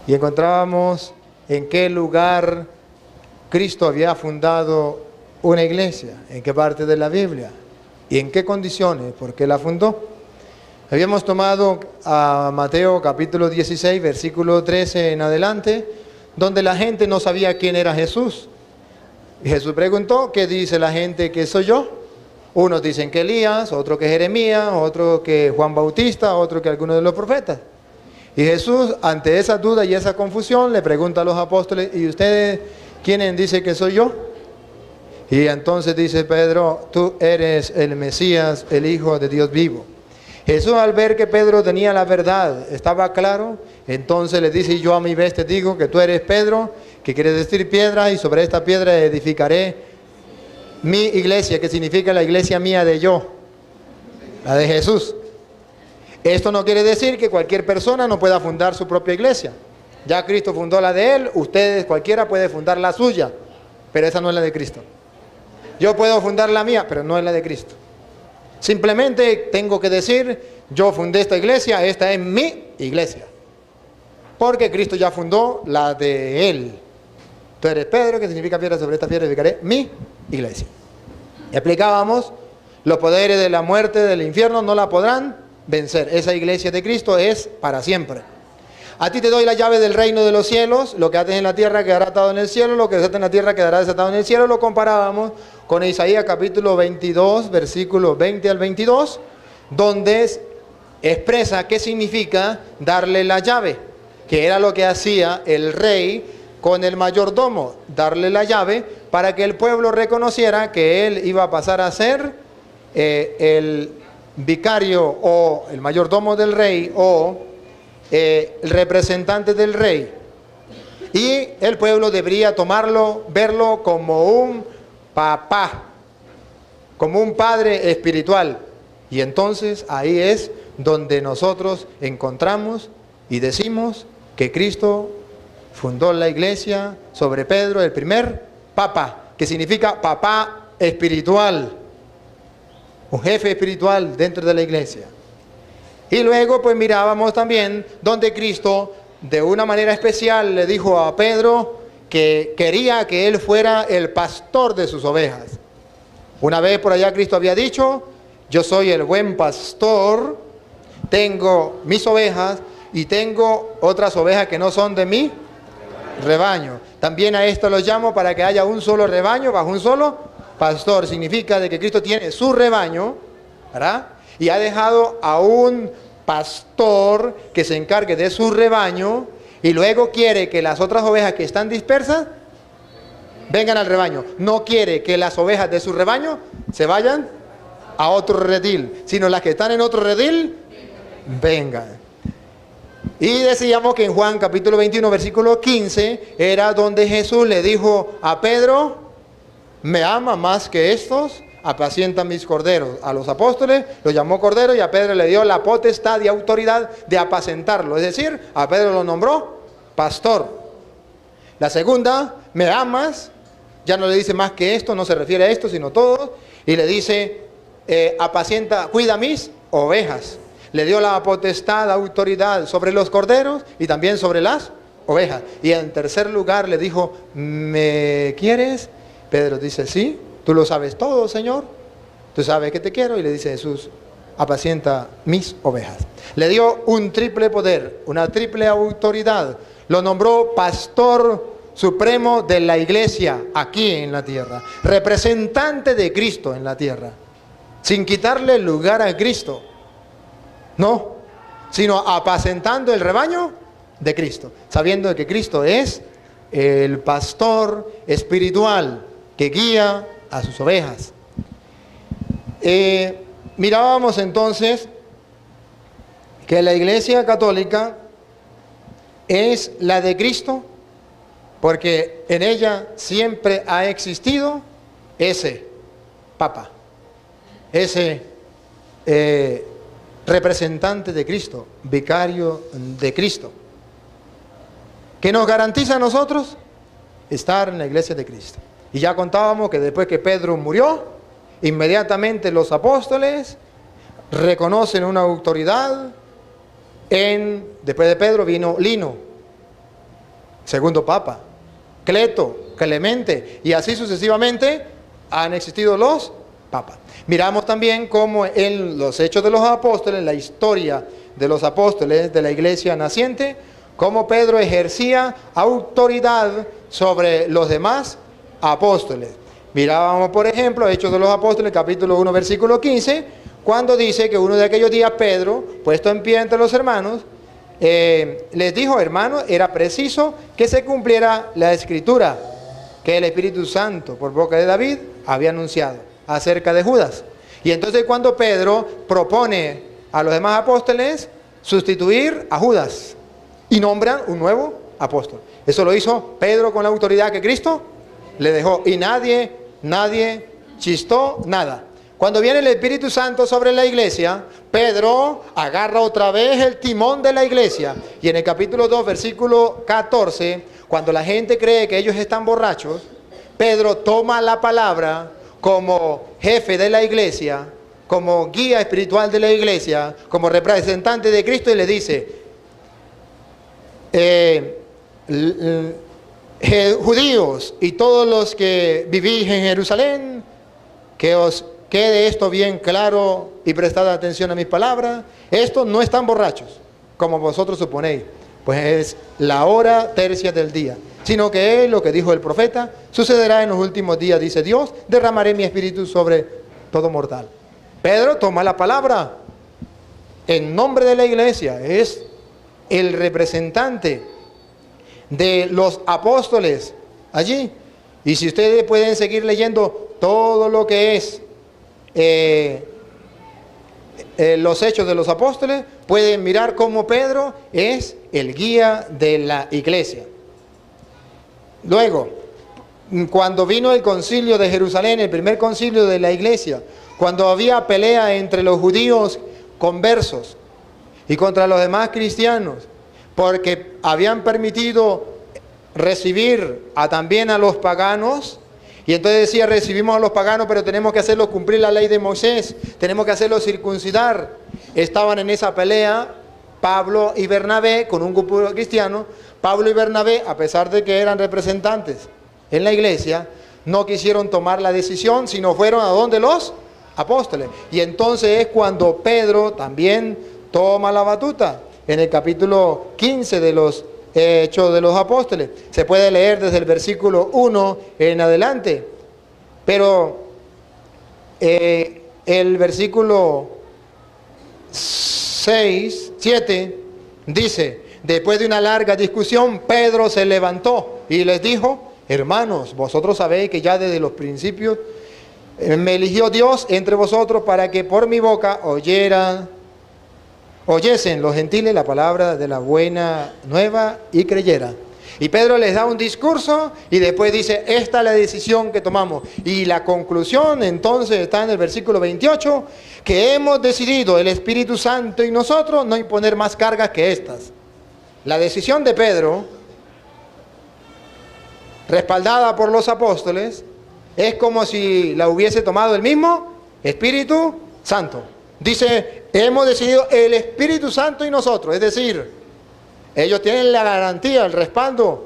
y encontrábamos en qué lugar Cristo había fundado una iglesia, en qué parte de la Biblia y en qué condiciones, por qué la fundó. Habíamos tomado a Mateo capítulo 16, versículo 13 en adelante, donde la gente no sabía quién era Jesús. Y Jesús preguntó: ¿qué dice la gente que soy yo? Unos dicen que Elías, otro que Jeremías, otro que Juan Bautista, otro que alguno de los profetas. Y Jesús, ante esa duda y esa confusión, le pregunta a los apóstoles: ¿y ustedes quiénes dicen que soy yo? Y entonces dice Pedro: tú eres el Mesías, el Hijo de Dios vivo. Jesús, al ver que Pedro tenía la verdad, estaba claro, entonces le dice: yo a mi vez te digo que tú eres Pedro, que quiere decir piedra, y sobre esta piedra edificaré mi iglesia, que significa la iglesia mía de yo, la de Jesús. Esto no quiere decir que cualquier persona no pueda fundar su propia iglesia. Ya Cristo fundó la de él, ustedes, cualquiera puede fundar la suya, pero esa no es la de Cristo. Yo puedo fundar la mía, pero no es la de Cristo. Simplemente tengo que decir: yo fundé esta iglesia, esta es mi iglesia. Porque Cristo ya fundó la de él. Tú eres Pedro, que significa piedra, sobre esta piedra edificaré mi iglesia. Y explicábamos: los poderes de la muerte, del infierno, no la podrán vencer. Esa iglesia de Cristo es para siempre. A ti te doy la llave del reino de los cielos. Lo que ates en la tierra quedará atado en el cielo, lo que desates en la tierra quedará desatado en el cielo. Lo comparábamos con Isaías capítulo 22, versículos 20 al 22, donde expresa qué significa darle la llave, que era lo que hacía el rey con el mayordomo, darle la llave para que el pueblo reconociera que él iba a pasar a ser el vicario o el mayordomo del rey, o el representante del rey, y el pueblo debería tomarlo, verlo como un papá, como un padre espiritual. Y entonces ahí es donde nosotros encontramos y decimos que Cristo fundó la iglesia sobre Pedro, el primer papa, que significa papá espiritual, un jefe espiritual dentro de la iglesia. Y luego pues mirábamos también donde Cristo de una manera especial le dijo a Pedro que quería que él fuera el pastor de sus ovejas. Una vez por allá Cristo había dicho: yo soy el buen pastor, tengo mis ovejas y tengo otras ovejas que no son de mi rebaño. También a esto los llamo para que haya un solo rebaño bajo un solo pastor. Significa de que Cristo tiene su rebaño, ¿verdad? Y ha dejado a un pastor que se encargue de su rebaño, y luego quiere que las otras ovejas que están dispersas vengan al rebaño. No quiere que las ovejas de su rebaño se vayan a otro redil, sino las que están en otro redil vengan. Y decíamos que en Juan capítulo 21 versículo 15 era donde Jesús le dijo a Pedro: ¿me ama más que estos? Apacienta mis corderos. A los apóstoles los llamó corderos, y a Pedro le dio la potestad y autoridad de apacentarlo. Es decir, a Pedro lo nombró pastor. La segunda: ¿me amas? Ya no le dice más que esto, no se refiere a esto, sino todos. Y le dice: apacienta, cuida mis ovejas. Le dio la potestad, autoridad sobre los corderos y también sobre las ovejas. Y en tercer lugar le dijo: ¿me quieres? Pedro dice: sí. Tú lo sabes todo, Señor. Tú sabes que te quiero. Y le dice Jesús: apacienta mis ovejas. Le dio un triple poder, una triple autoridad. Lo nombró pastor supremo de la iglesia aquí en la tierra. Representante de Cristo en la tierra. Sin quitarle lugar a Cristo. No. Sino apacentando el rebaño de Cristo. Sabiendo que Cristo es el pastor espiritual que guía a sus ovejas. Mirábamos entonces que la iglesia católica es la de Cristo, porque en ella siempre ha existido ese papa, ese representante de Cristo, vicario de Cristo, que nos garantiza a nosotros estar en la iglesia de Cristo. Y ya contábamos que después que Pedro murió, inmediatamente los apóstoles reconocen una autoridad. Después de Pedro vino Lino, segundo papa, Cleto, Clemente, y así sucesivamente han existido los papas. Miramos también cómo en los Hechos de los Apóstoles, la historia de los apóstoles de la iglesia naciente, cómo Pedro ejercía autoridad sobre los demás apóstoles. Mirábamos, por ejemplo, Hechos de los Apóstoles, capítulo 1, versículo 15, cuando dice que uno de aquellos días Pedro, puesto en pie entre los hermanos, les dijo: hermanos, era preciso que se cumpliera la escritura que el Espíritu Santo, por boca de David, había anunciado acerca de Judas. Y entonces cuando Pedro propone a los demás apóstoles sustituir a Judas y nombran un nuevo apóstol. Eso lo hizo Pedro con la autoridad que Cristo le dejó, y nadie chistó nada. Cuando viene el Espíritu Santo sobre la iglesia, Pedro agarra otra vez el timón de la iglesia, y en el capítulo 2, versículo 14, cuando la gente cree que ellos están borrachos, Pedro toma la palabra como jefe de la iglesia, como guía espiritual de la iglesia, como representante de Cristo, y le dice: judíos y todos los que vivís en Jerusalén, que os quede esto bien claro y prestad atención a mis palabras. Estos no están borrachos, como vosotros suponéis, pues es la hora tercia del día, sino que es lo que dijo el profeta: sucederá en los últimos días, dice Dios, derramaré mi espíritu sobre todo mortal. Pedro toma la palabra en nombre de la iglesia, es el representante de los apóstoles allí. Y si ustedes pueden seguir leyendo todo lo que es los Hechos de los Apóstoles, pueden mirar cómo Pedro es el guía de la iglesia. Luego, cuando vino el concilio de Jerusalén, el primer concilio de la iglesia, cuando había pelea entre los judíos conversos y contra los demás cristianos, porque habían permitido recibir también a los paganos, y entonces decía: recibimos a los paganos, pero tenemos que hacerlos cumplir la ley de Moisés, tenemos que hacerlos circuncidar. Estaban en esa pelea Pablo y Bernabé con un grupo cristiano. Pablo y Bernabé, a pesar de que eran representantes en la iglesia, no quisieron tomar la decisión, sino fueron a donde los apóstoles. Y entonces es cuando Pedro también toma la batuta. En el capítulo 15 de los Hechos de los Apóstoles, se puede leer desde el versículo 1 en adelante, pero el versículo 7 dice: después de una larga discusión, Pedro se levantó y les dijo: hermanos, vosotros sabéis que ya desde los principios me eligió Dios entre vosotros para que por mi boca oyesen los gentiles la palabra de la buena nueva y creyeran. Y Pedro les da un discurso y después dice: esta es la decisión que tomamos. Y la conclusión entonces está en el versículo 28, que hemos decidido, el Espíritu Santo y nosotros, no imponer más cargas que estas. La decisión de Pedro, respaldada por los apóstoles, es como si la hubiese tomado el mismo Espíritu Santo. Dice: hemos decidido el Espíritu Santo y nosotros, es decir, ellos tienen la garantía, el respaldo.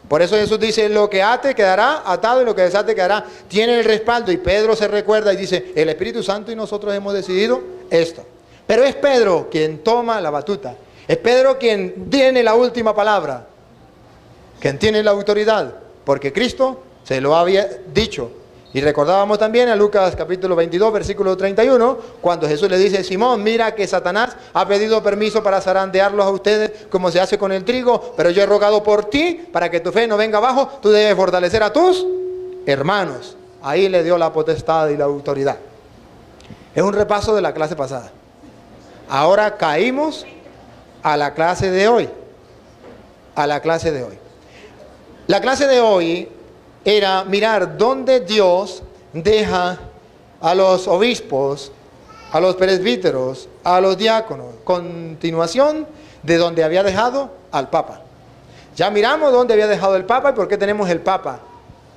Por eso Jesús dice: lo que ate quedará atado y lo que desate quedará. Tiene el respaldo. Y Pedro se recuerda y dice: el Espíritu Santo y nosotros hemos decidido esto. Pero es Pedro quien toma la batuta. Es Pedro quien tiene la última palabra, quien tiene la autoridad, porque Cristo se lo había dicho. Y recordábamos también a Lucas capítulo 22, versículo 31, cuando Jesús le dice: Simón, mira que Satanás ha pedido permiso para zarandearlos a ustedes como se hace con el trigo, pero yo he rogado por ti para que tu fe no venga abajo, tú debes fortalecer a tus hermanos. Ahí le dio la potestad y la autoridad. Es un repaso de la clase pasada. Ahora caímos a la clase de hoy. A la clase de hoy. La clase de hoy era mirar dónde Dios deja a los obispos, a los presbíteros, a los diáconos, continuación de donde había dejado al Papa. Ya miramos dónde había dejado el Papa y por qué tenemos el Papa.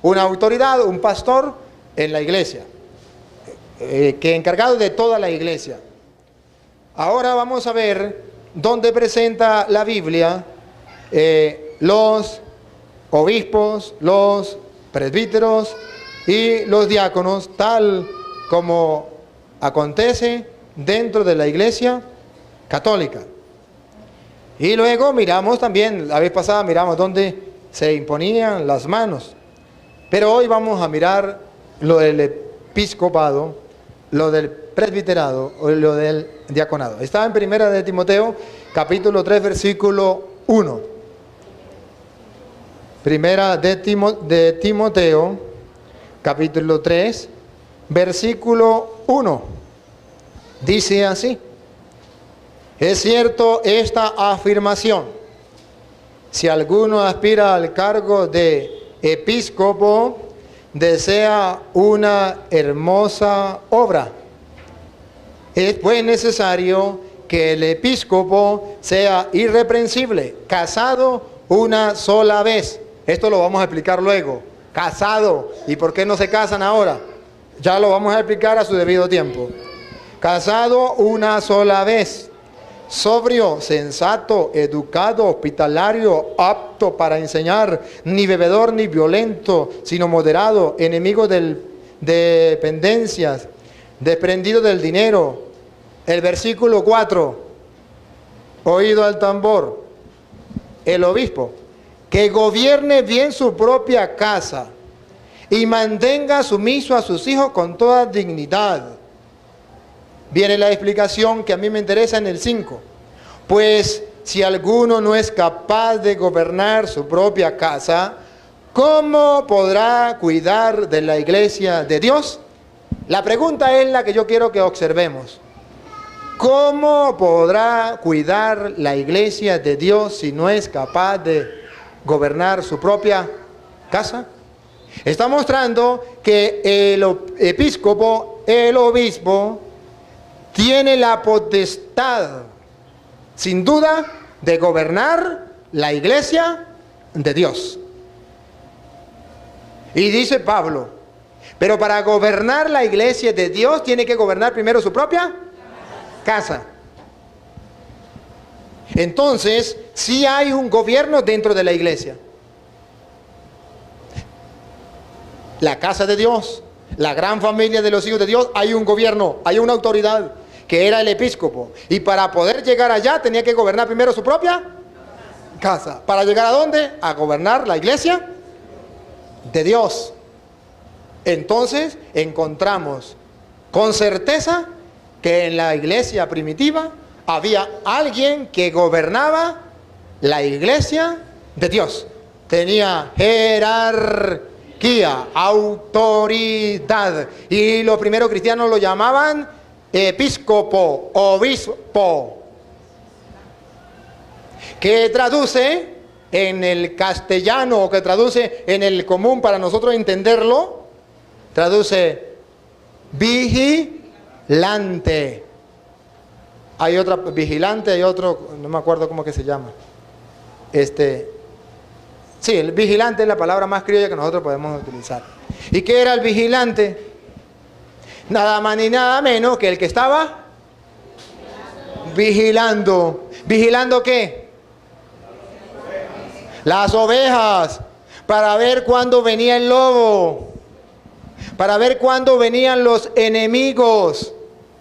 Una autoridad, un pastor en la iglesia, que encargado de toda la iglesia. Ahora vamos a ver dónde presenta la Biblia los obispos, los presbíteros y los diáconos, tal como acontece dentro de la Iglesia católica. Y luego miramos también, la vez pasada miramos dónde se imponían las manos. Pero hoy vamos a mirar lo del episcopado, lo del presbiterado o lo del diaconado. Está en Primera de Timoteo, capítulo 3, versículo 1. Primera de Timoteo, capítulo 3, versículo 1. Dice así: es cierto esta afirmación: si alguno aspira al cargo de episcopo, desea una hermosa obra. Es pues necesario que el episcopo sea irreprensible, casado una sola vez. Esto lo vamos a explicar luego. Casado. ¿Y por qué no se casan ahora? Ya lo vamos a explicar a su debido tiempo. Casado una sola vez. Sobrio, sensato, educado, hospitalario, apto para enseñar, ni bebedor ni violento, sino moderado, enemigo de dependencias, desprendido del dinero. El versículo 4, oído al tambor. El obispo, que gobierne bien su propia casa y mantenga sumiso a sus hijos con toda dignidad. Viene la explicación que a mí me interesa en el 5. Pues si alguno no es capaz de gobernar su propia casa, ¿cómo podrá cuidar de la iglesia de Dios? La pregunta es la que yo quiero que observemos. ¿Cómo podrá cuidar la iglesia de Dios si no es capaz de gobernar su propia casa? Está mostrando que el episcopo, el obispo, tiene la potestad, sin duda, de gobernar la iglesia de Dios. Y dice Pablo, pero para gobernar la iglesia de Dios tiene que gobernar primero su propia casa. Entonces, sí hay un gobierno dentro de la iglesia. La casa de Dios, la gran familia de los hijos de Dios, hay un gobierno, hay una autoridad, que era el episcopo. Y para poder llegar allá tenía que gobernar primero su propia casa. ¿Para llegar a dónde? A gobernar la iglesia de Dios. Entonces encontramos con certeza que en la iglesia primitiva había alguien que gobernaba la iglesia de Dios. Tenía jerarquía, autoridad. Y los primeros cristianos lo llamaban episcopo, obispo, que traduce en el castellano, o que traduce en el común para nosotros entenderlo, traduce vigilante. Hay otra, vigilante, hay otro, no me acuerdo cómo que se llama. Sí, el vigilante es la palabra más criolla que nosotros podemos utilizar. ¿Y qué era el vigilante? Nada más ni nada menos que el que estaba vigilando. ¿Vigilando qué? Las ovejas. Para ver cuándo venía el lobo. Para ver cuándo venían los enemigos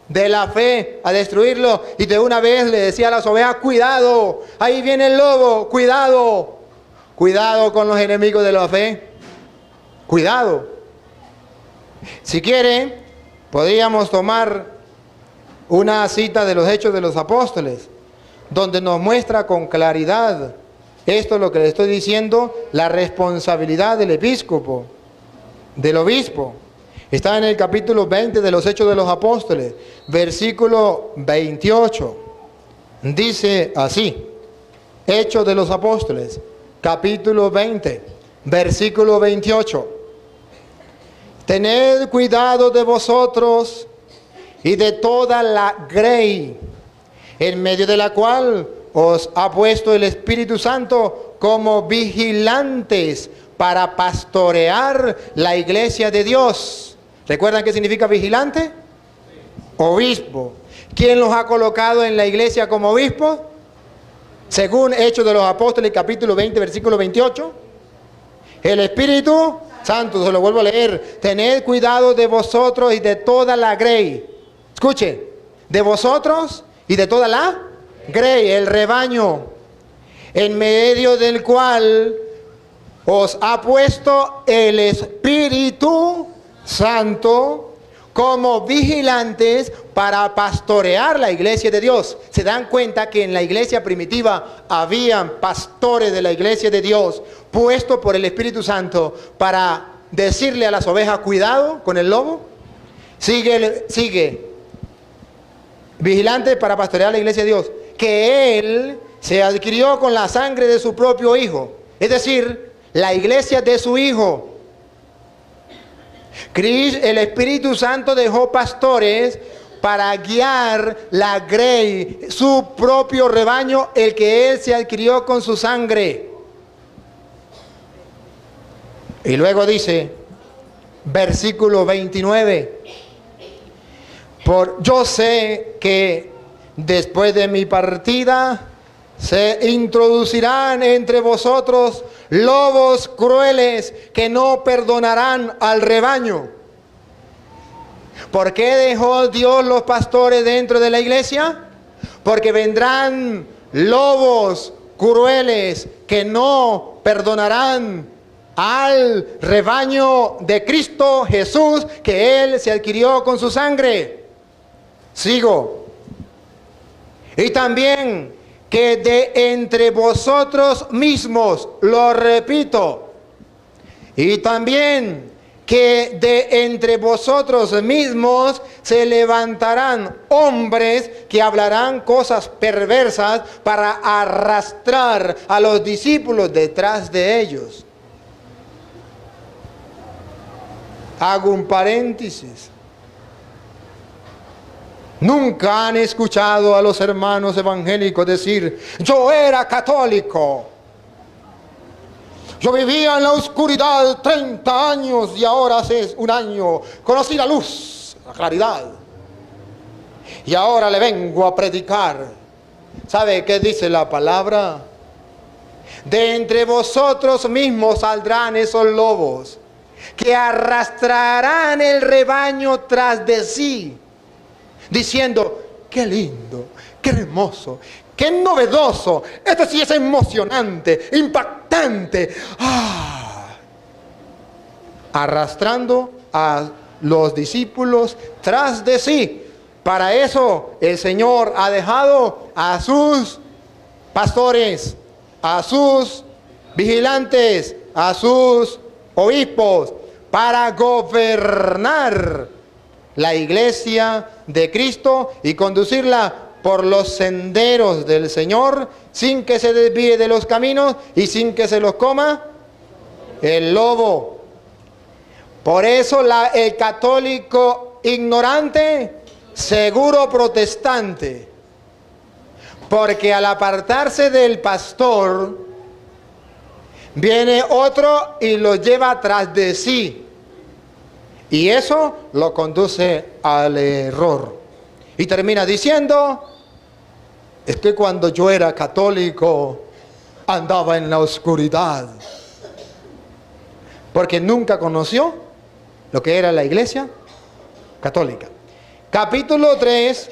de la fe a destruirlo. Y de una vez le decía a las ovejas, cuidado, ahí viene el lobo, cuidado. Cuidado con los enemigos de la fe. Cuidado. Si quiere, podríamos tomar una cita de los Hechos de los Apóstoles, donde nos muestra con claridad, esto es lo que le estoy diciendo, la responsabilidad del episcopo, del obispo. Está en el capítulo 20 de los Hechos de los Apóstoles, versículo 28. Dice así, Hechos de los Apóstoles, capítulo 20, versículo 28. Tened cuidado de vosotros y de toda la grey, en medio de la cual os ha puesto el Espíritu Santo como vigilantes para pastorear la iglesia de Dios. ¿Recuerdan qué significa vigilante? Obispo. ¿Quién los ha colocado en la iglesia como obispo? Según Hechos de los Apóstoles, capítulo 20, versículo 28. El Espíritu Santo, se lo vuelvo a leer. Tened cuidado de vosotros y de toda la grey. Escuche, de vosotros y de toda la grey, el rebaño, en medio del cual os ha puesto el Espíritu Santo como vigilantes para pastorear la iglesia de Dios. Se dan cuenta que en la iglesia primitiva habían pastores de la iglesia de Dios puestos por el Espíritu Santo para decirle a las ovejas, cuidado con el lobo. Sigue. Vigilantes para pastorear la iglesia de Dios, que Él se adquirió con la sangre de su propio Hijo. Es decir, la iglesia de su Hijo. El Espíritu Santo dejó pastores para guiar la grey, su propio rebaño, el que Él se adquirió con su sangre. Y luego dice, versículo 29, yo sé que después de mi partida se introducirán entre vosotros lobos crueles que no perdonarán al rebaño. ¿Por qué dejó Dios los pastores dentro de la iglesia? Porque vendrán lobos crueles que no perdonarán al rebaño de Cristo Jesús, que Él se adquirió con su sangre. Sigo. Y también que de entre vosotros mismos, lo repito, y también que de entre vosotros mismos se levantarán hombres que hablarán cosas perversas para arrastrar a los discípulos detrás de ellos. Hago un paréntesis. Nunca han escuchado a los hermanos evangélicos decir, yo era católico, yo vivía en la oscuridad 30 años y ahora hace un año conocí la luz, la claridad, y ahora le vengo a predicar. ¿Sabe qué dice la palabra? De entre vosotros mismos saldrán esos lobos que arrastrarán el rebaño tras de sí, diciendo, qué lindo, qué hermoso, qué novedoso, esto sí es emocionante, impactante. Arrastrando a los discípulos tras de sí. Para eso el Señor ha dejado a sus pastores, a sus vigilantes, a sus obispos, para gobernar la iglesia de Cristo y conducirla por los senderos del Señor, sin que se desvíe de los caminos y sin que se los coma el lobo. Por eso el católico ignorante, seguro protestante, porque al apartarse del pastor, viene otro y lo lleva tras de sí. Y eso lo conduce al error. Y termina diciendo, es que cuando yo era católico andaba en la oscuridad. Porque nunca conoció lo que era la iglesia católica. Capítulo 3,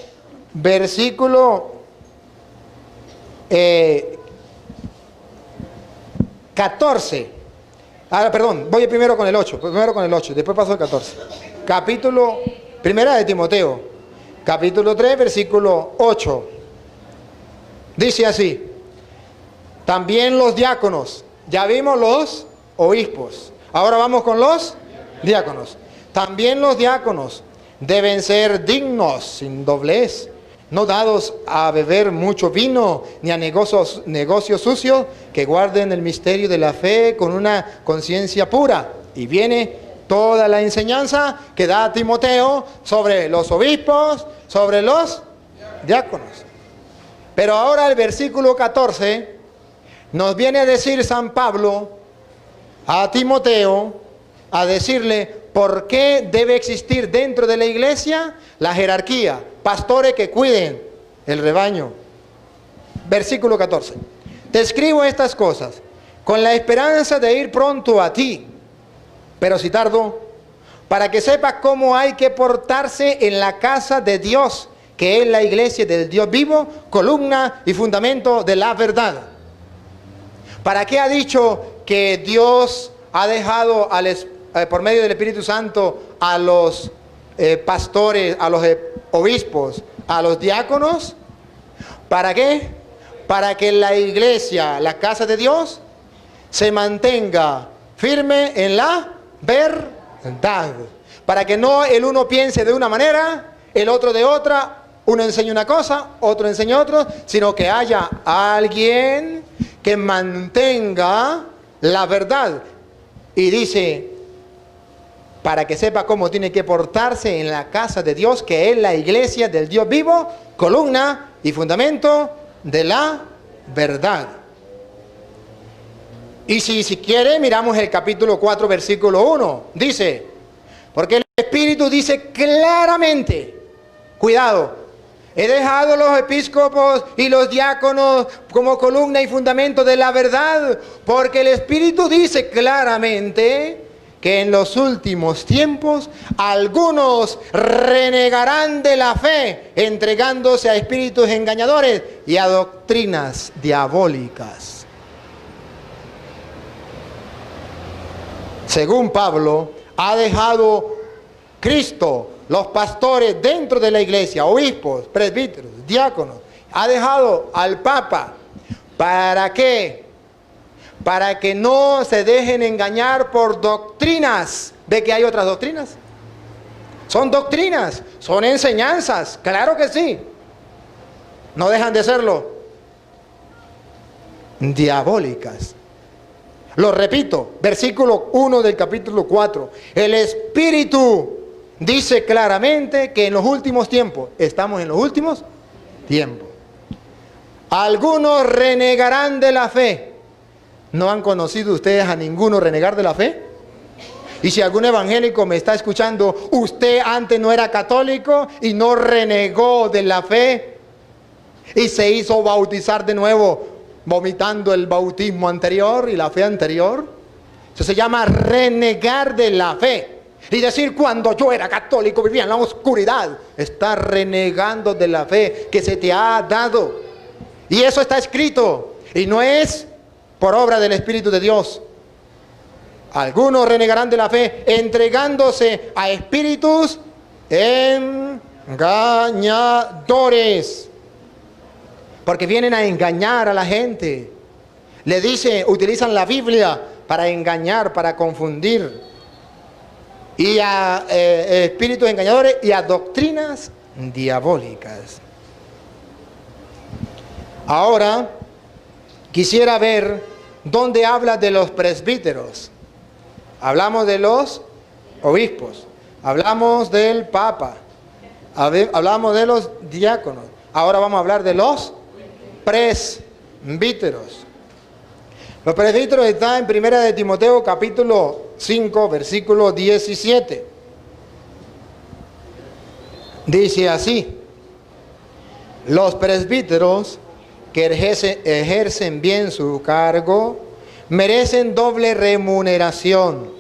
versículo 14. Ahora, perdón, voy primero con el 8, después paso al 14. Capítulo, primera de Timoteo, capítulo 3, versículo 8. Dice así, también los diáconos, ya vimos los obispos, ahora vamos con los diáconos. También los diáconos deben ser dignos, sin doblez, no dados a beber mucho vino, ni a negocios sucios, que guarden el misterio de la fe con una conciencia pura. Y viene toda la enseñanza que da Timoteo sobre los obispos, sobre los diáconos. Pero ahora el versículo 14 nos viene a decir San Pablo a Timoteo, a decirle por qué debe existir dentro de la iglesia la jerarquía, pastores que cuiden el rebaño. Versículo 14. Te escribo estas cosas con la esperanza de ir pronto a ti, pero si tardo, para que sepas cómo hay que portarse en la casa de Dios, que es la iglesia del Dios vivo, columna y fundamento de la verdad. ¿Para qué ha dicho que Dios ha dejado por medio del Espíritu Santo a los pastores, a los obispos, a los diáconos? ¿Para qué? Para que la iglesia, la casa de Dios, se mantenga firme en la verdad. Para que no el uno piense de una manera, el otro de otra, uno enseña una cosa, otro enseña otra, sino que haya alguien que mantenga la verdad. Y dice, para que sepa cómo tiene que portarse en la casa de Dios, que es la iglesia del Dios vivo, columna y fundamento de la verdad. Y si quiere, miramos el capítulo 4, versículo 1. Dice, porque el Espíritu dice claramente, cuidado, he dejado los episcopos y los diáconos como columna y fundamento de la verdad, porque el Espíritu dice claramente que en los últimos tiempos algunos renegarán de la fe, entregándose a espíritus engañadores y a doctrinas diabólicas. Según Pablo, ha dejado Cristo los pastores dentro de la iglesia, obispos, presbíteros, diáconos, ha dejado al Papa. ¿Para qué? Para que no se dejen engañar por doctrinas. ¿Ve que hay otras doctrinas? Son doctrinas, son enseñanzas, claro que sí. No dejan de serlo. Diabólicas. Lo repito, versículo 1 del capítulo 4. El Espíritu dice claramente que en los últimos tiempos, estamos en los últimos tiempos, algunos renegarán de la fe. ¿No han conocido ustedes a ninguno renegar de la fe? Y si algún evangélico me está escuchando, usted antes no era católico y no renegó de la fe y se hizo bautizar de nuevo, vomitando el bautismo anterior y la fe anterior. Eso se llama renegar de la fe. Y decir, cuando yo era católico vivía en la oscuridad. Está renegando de la fe que se te ha dado. Y eso está escrito. Y no es por obra del Espíritu de Dios. Algunos renegarán de la fe, entregándose a espíritus engañadores. Porque vienen a engañar a la gente. Le dice, utilizan la Biblia para engañar, para confundir. Y a espíritus engañadores y a doctrinas diabólicas. Ahora, quisiera ver dónde habla de los presbíteros. Hablamos de los obispos, hablamos del Papa, hablamos de los diáconos. Ahora vamos a hablar de los presbíteros. Los presbíteros están en 1 de Timoteo capítulo 5, versículo 17. Dice así: los presbíteros que ejercen bien su cargo merecen doble remuneración,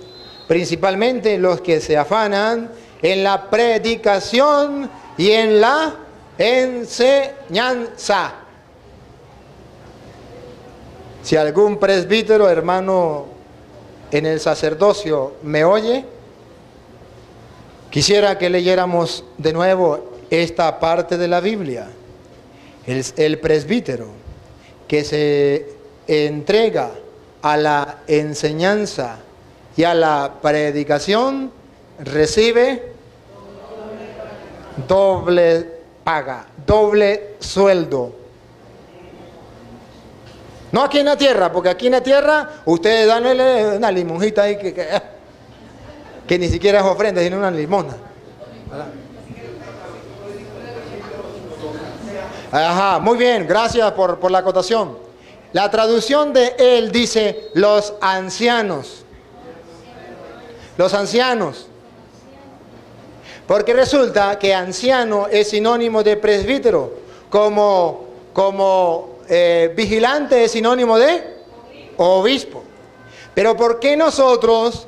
principalmente los que se afanan en la predicación y en la enseñanza. Si algún presbítero, hermano, en el sacerdocio me oye, quisiera que leyéramos de nuevo esta parte de la Biblia. El presbítero que se entrega a la enseñanza y a la predicación recibe doble paga, doble sueldo. No aquí en la tierra, porque aquí en la tierra ustedes dan una limonjita ahí que ni siquiera es ofrenda, sino una limosna. ¿Verdad? Ajá, muy bien, gracias por la acotación. La traducción de él dice los ancianos. Los ancianos. Porque resulta que anciano es sinónimo de presbítero, como vigilante es sinónimo de obispo. Pero ¿por qué nosotros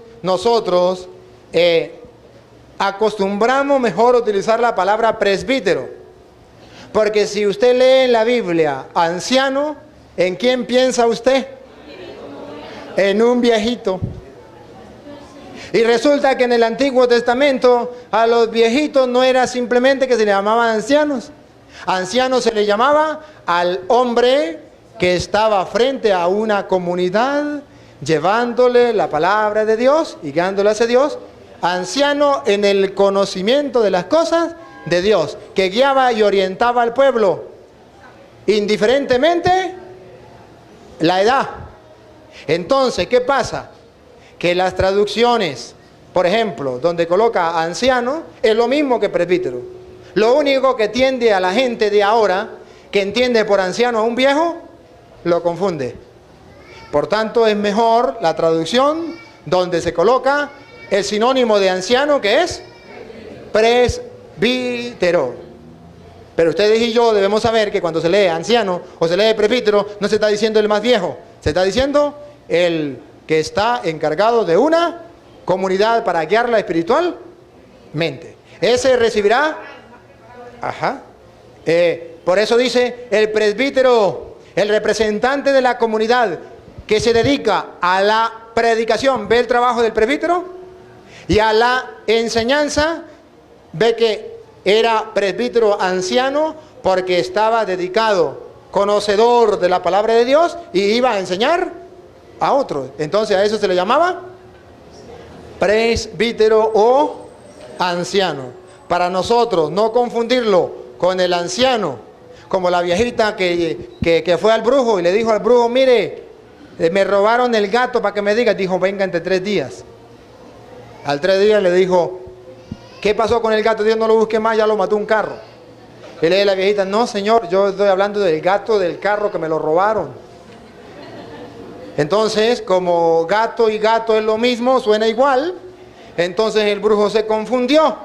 acostumbramos mejor utilizar la palabra presbítero? Porque si usted lee en la Biblia anciano, ¿en quién piensa usted? En un viejito. Y resulta que en el Antiguo Testamento a los viejitos no era simplemente que se le llamaban ancianos. Anciano se le llamaba al hombre que estaba frente a una comunidad llevándole la palabra de Dios y guiándole hacia Dios. Anciano en el conocimiento de las cosas de Dios, que guiaba y orientaba al pueblo, indiferentemente la edad. Entonces, ¿qué pasa? Que las traducciones, por ejemplo, donde coloca anciano, es lo mismo que presbítero. Lo único que tiende a la gente de ahora, que entiende por anciano a un viejo, lo confunde. Por tanto, es mejor la traducción donde se coloca el sinónimo de anciano, que es presbítero. Pero ustedes y yo debemos saber que cuando se lee anciano o se lee presbítero, no se está diciendo el más viejo, se está diciendo el que está encargado de una comunidad para guiarla espiritualmente. Ese recibirá, por eso dice el presbítero, el representante de la comunidad que se dedica a la predicación, ve el trabajo del presbítero, y a la enseñanza, ve que era presbítero anciano porque estaba dedicado, conocedor de la palabra de Dios, y iba a enseñar a otros. Entonces a eso se le llamaba presbítero o anciano. Para nosotros no confundirlo con el anciano, como la viejita que fue al brujo y le dijo al brujo: mire, me robaron el gato para que me diga. Dijo: venga entre 3 días. Al 3 días le dijo: ¿qué pasó con el gato? Dios, no lo busque más, ya lo mató un carro. Y le dice la viejita: no señor, yo estoy hablando del gato del carro que me lo robaron. Entonces, como gato y gato es lo mismo, suena igual, entonces el brujo se confundió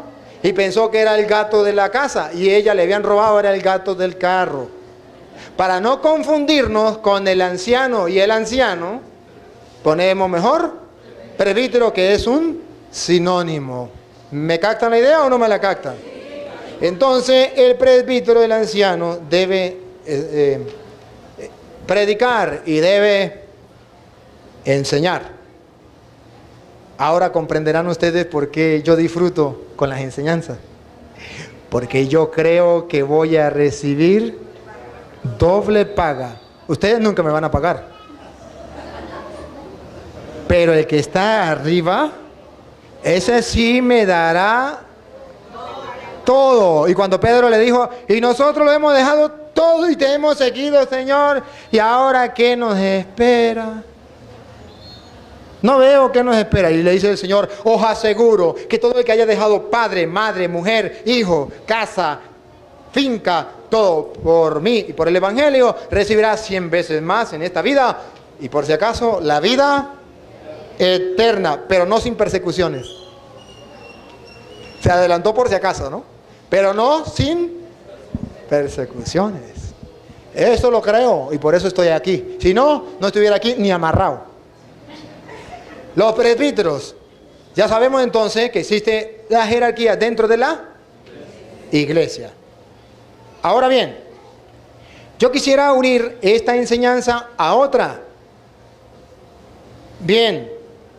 y pensó que era el gato de la casa, y ella le habían robado, era el gato del carro. Para no confundirnos con el anciano y el anciano, ponemos mejor presbítero, que es un sinónimo. ¿Me captan la idea o no me la captan? Entonces el presbítero, el anciano, debe predicar y debe enseñar. Ahora comprenderán ustedes por qué yo disfruto con las enseñanzas. Porque yo creo que voy a recibir doble paga. Ustedes nunca me van a pagar, pero el que está arriba, ese sí me dará todo. Y cuando Pedro le dijo: y nosotros lo hemos dejado todo y te hemos seguido, Señor, ¿y ahora qué nos espera? No veo qué nos espera. Y le dice el Señor: os aseguro que todo el que haya dejado padre, madre, mujer, hijo, casa, finca, todo por mí y por el Evangelio, recibirá 100 veces más en esta vida, y por si acaso la vida eterna, pero no sin persecuciones. Se adelantó por si acaso, ¿no? Pero no sin persecuciones. Eso lo creo y por eso estoy aquí. Si no, no estuviera aquí ni amarrado. Los presbíteros, ya sabemos entonces que existe la jerarquía dentro de la iglesia. Ahora bien, yo quisiera unir esta enseñanza a otra. Bien,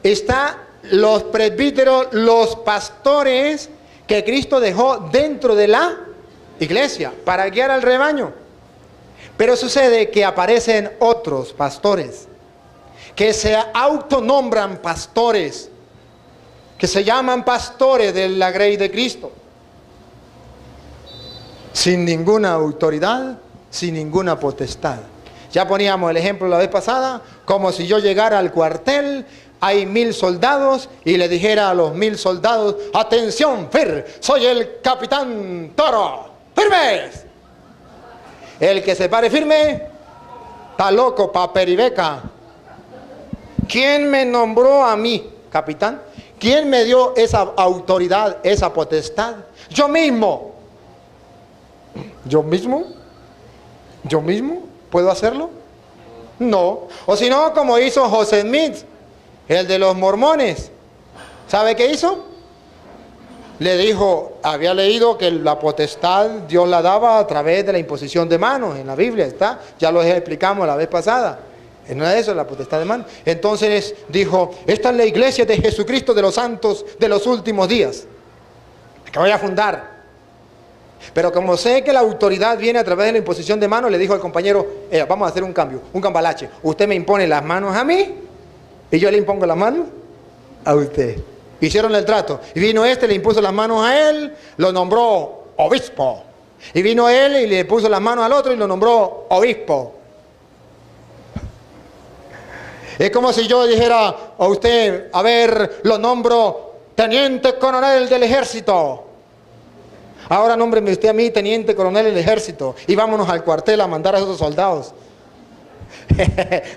están los presbíteros, los pastores que Cristo dejó dentro de la iglesia para guiar al rebaño. Pero sucede que aparecen otros pastores que se autonombran pastores, que se llaman pastores de la grey de Cristo, sin ninguna autoridad, sin ninguna potestad. Ya poníamos el ejemplo la vez pasada, como si yo llegara al cuartel, hay 1000 soldados, y le dijera a los 1000 soldados: atención, soy el capitán Toro, firmes. El que se pare firme, está loco, paperibeca. ¿Quién me nombró a mí capitán? ¿Quién me dio esa autoridad, esa potestad? Yo mismo. ¿Yo mismo? ¿Yo mismo puedo hacerlo? No. O si no, como hizo José Smith, el de los mormones. ¿Sabe qué hizo? Le dijo, había leído que la potestad Dios la daba a través de la imposición de manos. En la Biblia está, ya lo explicamos la vez pasada. No es eso, la potestad de manos. Entonces dijo, esta es la iglesia de Jesucristo de los santos de los últimos días, que voy a fundar. Pero como sé que la autoridad viene a través de la imposición de manos, le dijo al compañero, vamos a hacer un cambio, un cambalache. Usted me impone las manos a mí y yo le impongo las manos a usted. Hicieron el trato. Y vino le impuso las manos a él, lo nombró obispo. Y vino él y le puso las manos al otro y lo nombró obispo. Es como si yo dijera a usted, a ver, lo nombro teniente coronel del ejército. Ahora nómbreme usted a mí teniente coronel del ejército y vámonos al cuartel a mandar a esos soldados.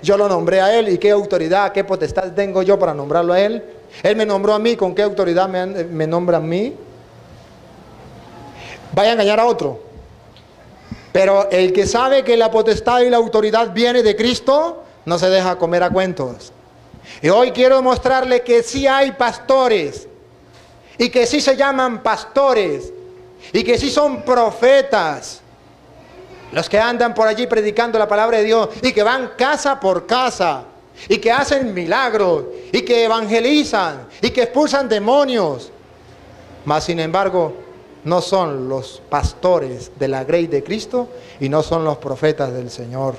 Yo lo nombré a él, y qué autoridad, qué potestad tengo yo para nombrarlo a él. Él me nombró a mí, ¿con qué autoridad me nombra a mí? Vaya a engañar a otro. Pero el que sabe que la potestad y la autoridad viene de Cristo, no se deja comer a cuentos. Y hoy quiero mostrarle que sí hay pastores, y que sí se llaman pastores, y que sí son profetas, los que andan por allí predicando la palabra de Dios, y que van casa por casa, y que hacen milagros, y que evangelizan, y que expulsan demonios. Mas sin embargo, no son los pastores de la grey de Cristo, y no son los profetas del Señor,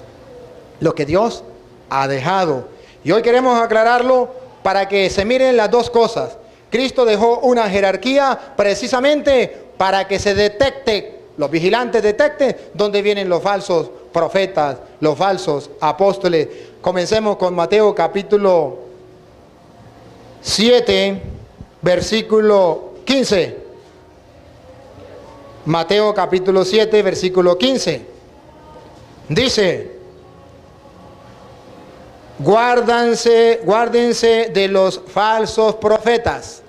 lo que Dios ha dejado. Y hoy queremos aclararlo para que se miren las dos cosas. Cristo dejó una jerarquía precisamente para que se detecte, los vigilantes detecten dónde vienen los falsos profetas, los falsos apóstoles. Comencemos con Mateo capítulo 7, versículo 15. Mateo capítulo 7, versículo 15. Dice, guárdense de los falsos profetas.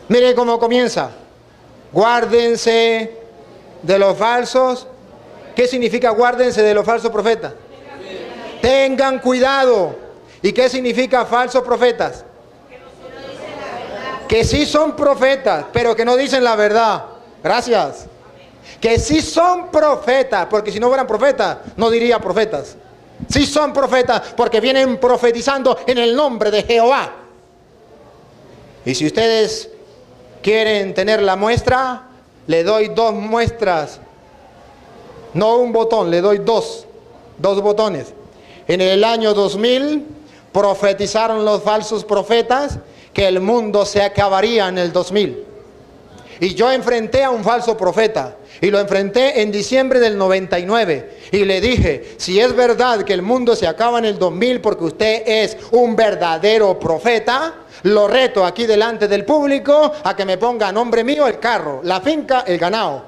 Mire cómo comienza. Guárdense de los falsos. ¿Qué significa guárdense de los falsos profetas? Tengan cuidado. ¿Y qué significa falsos profetas? Que sí son profetas, pero que no dicen la verdad. Gracias. Que sí son profetas, porque si no fueran profetas, no diría profetas. Sí son profetas, porque vienen profetizando en el nombre de Jehová. Y si ustedes quieren tener la muestra, le doy dos muestras. No un botón, le doy dos botones. En el año 2000 profetizaron los falsos profetas que el mundo se acabaría en el 2000. Y yo enfrenté a un falso profeta, y lo enfrenté en diciembre del 99, y le dije, si es verdad que el mundo se acaba en el 2000 porque usted es un verdadero profeta, lo reto aquí delante del público a que me ponga a nombre mío el carro, la finca, el ganado.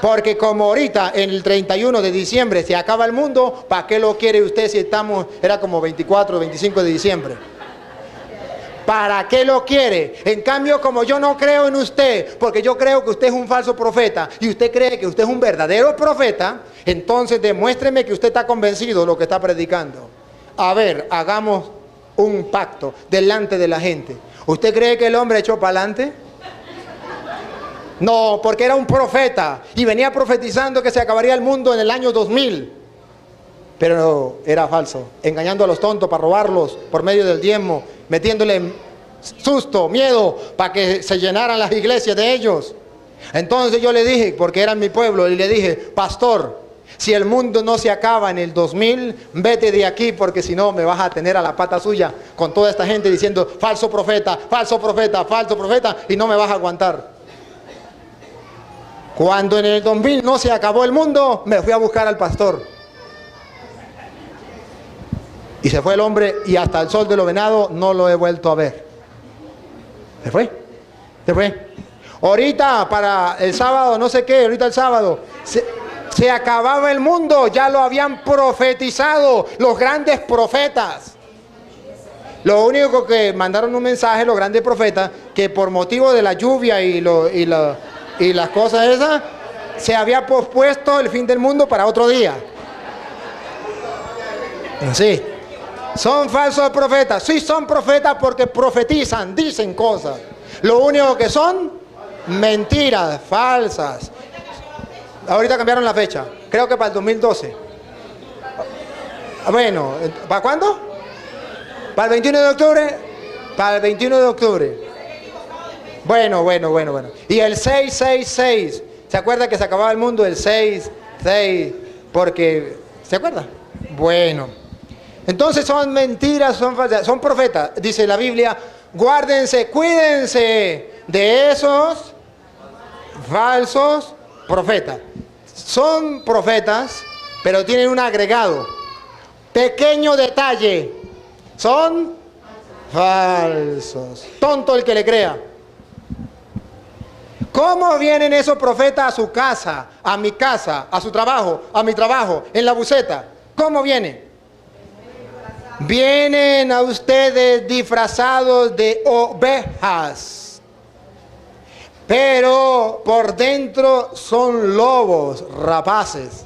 Porque como ahorita en el 31 de diciembre se acaba el mundo, ¿para qué lo quiere usted si estamos, era como 24 o 25 de diciembre? ¿Para qué lo quiere? En cambio, como yo no creo en usted, porque yo creo que usted es un falso profeta, y usted cree que usted es un verdadero profeta, entonces demuéstreme que usted está convencido de lo que está predicando. A ver, hagamos un pacto delante de la gente. ¿Usted cree que el hombre echó para adelante? No, porque era un profeta, y venía profetizando que se acabaría el mundo en el año 2000. Pero era falso, engañando a los tontos para robarlos por medio del diezmo, metiéndole susto, miedo, para que se llenaran las iglesias de ellos. Entonces yo le dije, porque era mi pueblo, y le dije, pastor, si el mundo no se acaba en el 2000, vete de aquí, porque si no me vas a tener a la pata suya con toda esta gente diciendo, falso profeta, falso profeta, falso profeta, y no me vas a aguantar. Cuando en el 2000 no se acabó el mundo, me fui a buscar al pastor. Y se fue el hombre, y hasta el sol de los venados no lo he vuelto a ver. Se fue. Ahorita para el sábado, no sé qué, ahorita el sábado, se acababa el mundo, ya lo habían profetizado los grandes profetas. Lo único que mandaron un mensaje los grandes profetas, que por motivo de la lluvia y las cosas esas, se había pospuesto el fin del mundo para otro día. Sí. Son falsos profetas. Sí, son profetas porque profetizan, dicen cosas. Lo único que son, mentiras, falsas. Ahorita cambiaron la fecha. Creo que para el 2012. Bueno, ¿para cuándo? ¿Para el 21 de octubre? Para el 21 de octubre. Bueno. Y el 666. ¿Se acuerda que se acababa el mundo? El 6, porque... ¿Se acuerda? Bueno. Entonces son mentiras, son falsas, son profetas. Dice la Biblia, guárdense, cuídense de esos falsos profetas. Son profetas, pero tienen un agregado. Pequeño detalle. Son falsos. Tonto el que le crea. ¿Cómo vienen esos profetas a su casa, a mi casa, a su trabajo, a mi trabajo, en la buceta? ¿Cómo vienen? Vienen a ustedes disfrazados de ovejas, pero por dentro son lobos rapaces.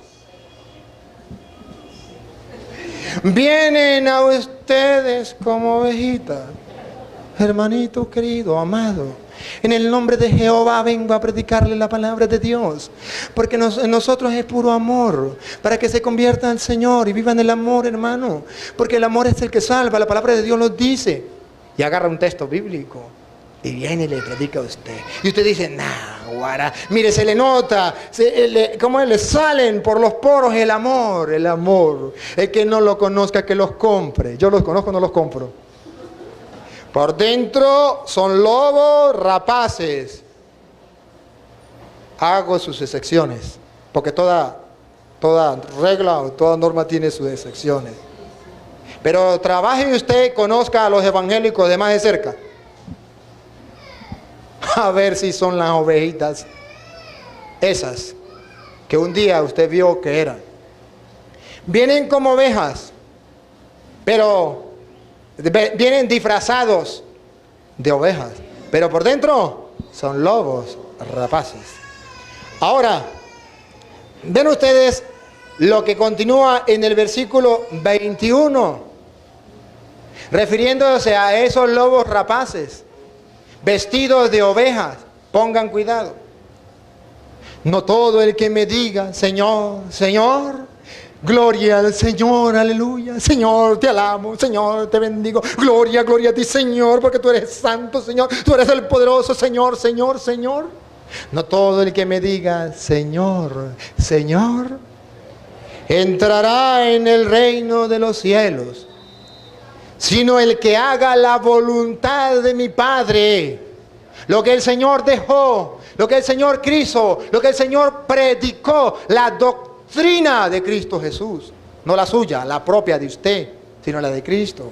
Vienen a ustedes como ovejitas. Hermanito querido, amado, en el nombre de Jehová vengo a predicarle la palabra de Dios, porque en nosotros es puro amor, para que se convierta al Señor y vivan el amor, hermano, porque el amor es el que salva, la palabra de Dios lo dice. Y agarra un texto bíblico y viene y le predica a usted. Y usted dice, nah, guara, mire, se le nota, cómo le salen por los poros el amor. El que no lo conozca, que los compre. Yo los conozco, no los compro. Por dentro son lobos rapaces. Hago sus excepciones, porque toda regla o toda norma tiene sus excepciones. Pero trabaje usted, conozca a los evangélicos de más de cerca. A ver si son las ovejitas esas que un día usted vio que eran. Vienen como ovejas, pero vienen disfrazados de ovejas, pero por dentro son lobos rapaces. Ahora, ven ustedes lo que continúa en el versículo 21, refiriéndose a esos lobos rapaces, vestidos de ovejas. Pongan cuidado. No todo el que me diga, Señor, Señor, gloria al Señor, aleluya. Señor, te alabo, Señor, te bendigo. Gloria, gloria a ti, Señor, porque tú eres santo, Señor. Tú eres el poderoso, Señor, Señor, Señor. No todo el que me diga, Señor, Señor, entrará en el reino de los cielos, sino el que haga la voluntad de mi Padre. Lo que el Señor dejó, lo que el Señor quiso, lo que el Señor predicó, la doctrina de Cristo Jesús, no la suya, la propia de usted, sino la de Cristo.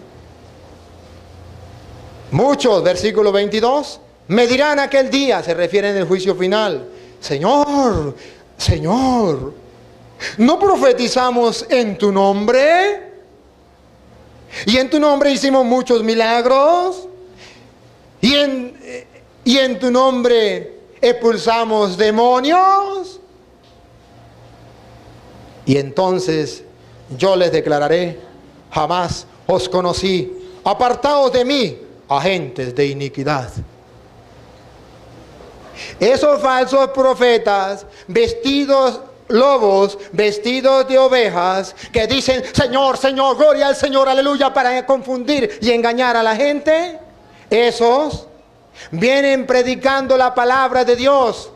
Muchos, versículo 22, me dirán aquel día, se refiere en el juicio final, Señor, Señor, ¿no profetizamos en tu nombre? Y en tu nombre hicimos muchos milagros, y en tu nombre expulsamos demonios. Y entonces yo les declararé, jamás os conocí, apartaos de mí, agentes de iniquidad. Esos falsos profetas, vestidos lobos, vestidos de ovejas, que dicen, Señor, Señor, gloria al Señor, aleluya, para confundir y engañar a la gente, esos vienen predicando la palabra de Dios.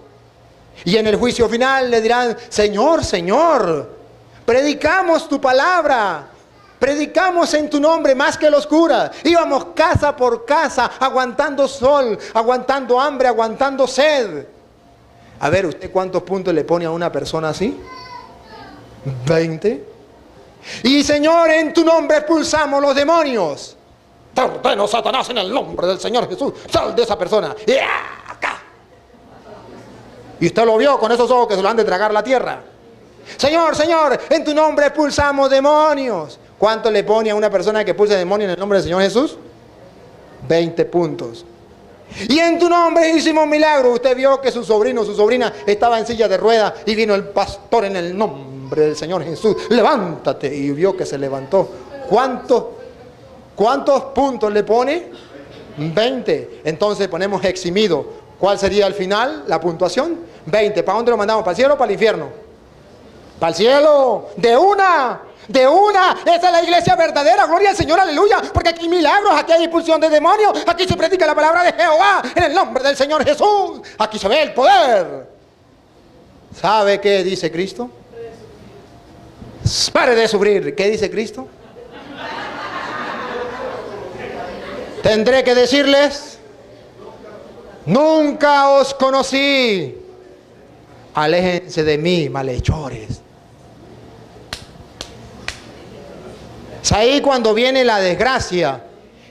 Y en el juicio final le dirán, Señor, Señor, predicamos tu palabra, predicamos en tu nombre más que los curas. Íbamos casa por casa, aguantando sol, aguantando hambre, aguantando sed. A ver, ¿usted cuántos puntos le pone a una persona así? 20. Y Señor, en tu nombre expulsamos los demonios. Te ordeno, Satanás, en el nombre del Señor Jesús, sal de esa persona. Y acá. Y usted lo vio con esos ojos que se lo han de tragar la tierra. Señor, Señor, en tu nombre expulsamos demonios. ¿Cuánto le pone a una persona que expulsa demonios en el nombre del Señor Jesús? 20 puntos. Y en tu nombre hicimos milagros. Usted vio que su sobrino, su sobrina estaba en silla de ruedas y vino el pastor en el nombre del Señor Jesús. Levántate. Y vio que se levantó. ¿Cuántos puntos le pone? 20. Entonces ponemos eximido. ¿Cuál sería al final la puntuación? 20. ¿Para dónde lo mandamos? ¿Para el cielo o para el infierno? Para el cielo. De una. Esa es la iglesia verdadera. Gloria al Señor, aleluya. Porque aquí hay milagros, aquí hay expulsión de demonios, aquí se predica la palabra de Jehová en el nombre del Señor Jesús. Aquí se ve el poder. ¿Sabe qué dice Cristo? Pare de sufrir. ¿Qué dice Cristo? Tendré que decirles: nunca os conocí. Aléjense de mí, malhechores. Es ahí cuando viene la desgracia.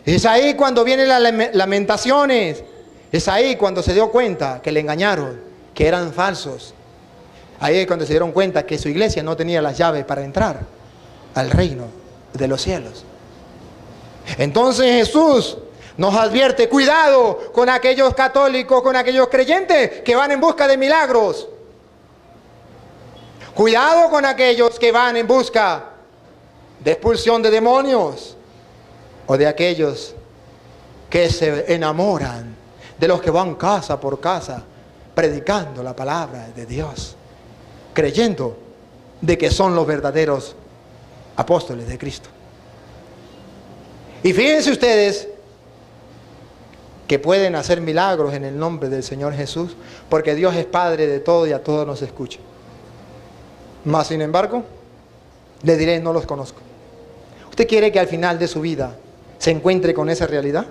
Es ahí cuando vienen las lamentaciones. Es ahí cuando se dio cuenta que le engañaron, que eran falsos. Ahí es cuando se dieron cuenta que su iglesia no tenía las llaves para entrar al reino de los cielos. Entonces Jesús nos advierte: cuidado con aquellos católicos, con aquellos creyentes que van en busca de milagros. Cuidado con aquellos que van en busca de expulsión de demonios, o de aquellos que se enamoran de los que van casa por casa predicando la palabra de Dios, creyendo de que son los verdaderos apóstoles de Cristo. Y fíjense ustedes que pueden hacer milagros en el nombre del Señor Jesús, porque Dios es Padre de todo y a todos nos escucha. Mas sin embargo, le diré: no los conozco. ¿Usted quiere que al final de su vida se encuentre con esa realidad?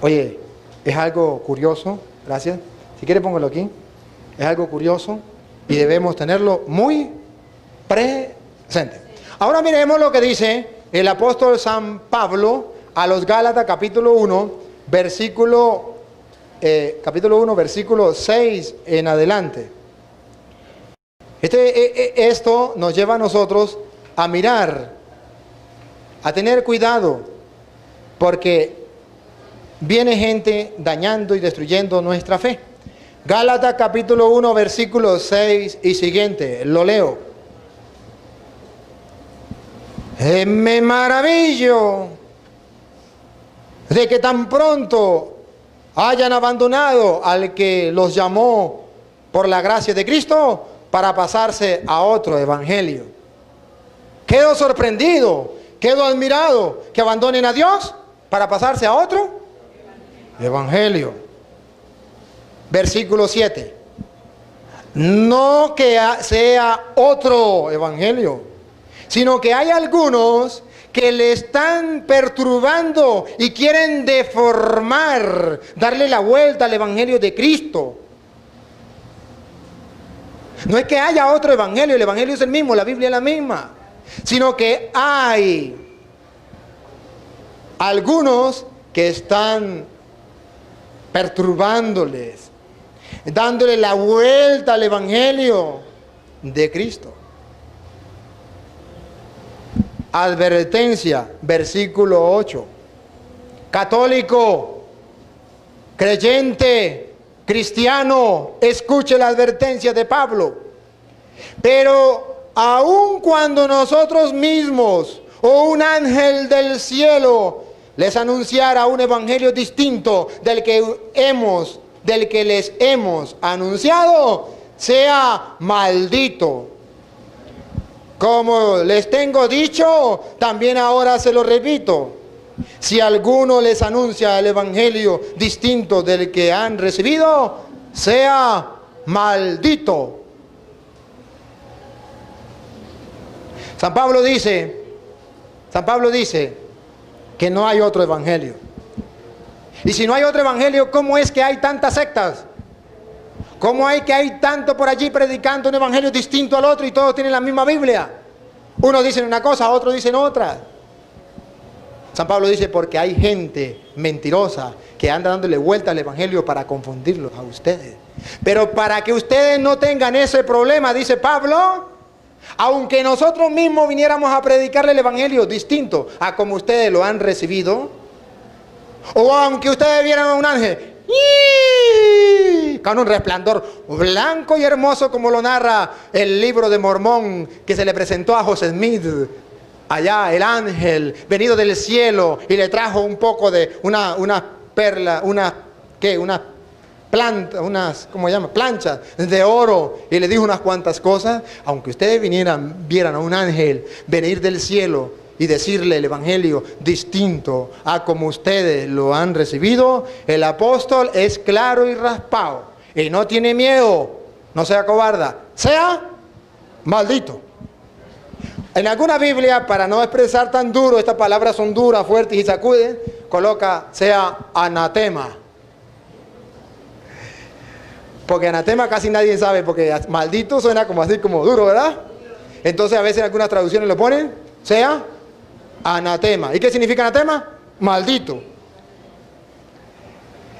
Oye, es algo curioso. Gracias. Si quiere, póngalo aquí. Es algo curioso y debemos tenerlo muy presente. Ahora miremos lo que dice el apóstol San Pablo a los Gálatas, capítulo 1, versículo 6 en adelante. Esto nos lleva a nosotros a mirar, a tener cuidado, porque viene gente dañando y destruyendo nuestra fe. Gálatas capítulo 1, versículos 6 y siguiente, lo leo. Me maravillo de que tan pronto hayan abandonado al que los llamó por la gracia de Cristo para pasarse a otro evangelio. Quedo sorprendido, quedo admirado que abandonen a Dios para pasarse a otro evangelio. Versículo 7. No que sea otro evangelio, sino que hay algunos que le están perturbando y quieren deformar, darle la vuelta al evangelio de Cristo. No es que haya otro evangelio, el evangelio es el mismo, la Biblia es la misma, sino que hay algunos que están perturbándoles, dándole la vuelta al evangelio de Cristo. Advertencia, versículo 8. Católico, creyente, cristiano, escuche la advertencia de Pablo. Pero aun cuando nosotros mismos o un ángel del cielo les anunciara un evangelio distinto del que les hemos anunciado, sea maldito. Como les tengo dicho, también ahora se lo repito: si alguno les anuncia el evangelio distinto del que han recibido, sea maldito. San Pablo dice que no hay otro evangelio. Y si no hay otro evangelio, ¿cómo es que hay tantas sectas? ¿Cómo hay que hay tanto por allí predicando un evangelio distinto al otro y todos tienen la misma Biblia? Unos dicen una cosa, otros dicen otra. San Pablo dice: porque hay gente mentirosa que anda dándole vuelta al evangelio para confundirlos a ustedes. Pero para que ustedes no tengan ese problema, dice Pablo, aunque nosotros mismos viniéramos a predicarle el evangelio distinto a como ustedes lo han recibido, o aunque ustedes vieran a un ángel con un resplandor blanco y hermoso, como lo narra el libro de Mormón, que se le presentó a José Smith. Allá el ángel venido del cielo y le trajo un poco de una perla, una planta, ¿cómo se llama? Planchas de oro, y le dijo unas cuantas cosas. Aunque ustedes vieran a un ángel venir del cielo y decirle el evangelio distinto a como ustedes lo han recibido, el apóstol es claro y raspado y no tiene miedo, no sea cobarda, sea maldito. En alguna Biblia, para no expresar tan duro, estas palabras son duras, fuertes y sacuden, coloca sea anatema. Porque anatema casi nadie sabe, porque maldito suena como así, como duro, ¿verdad? Entonces a veces en algunas traducciones lo ponen, sea anatema. ¿Y qué significa anatema? Maldito.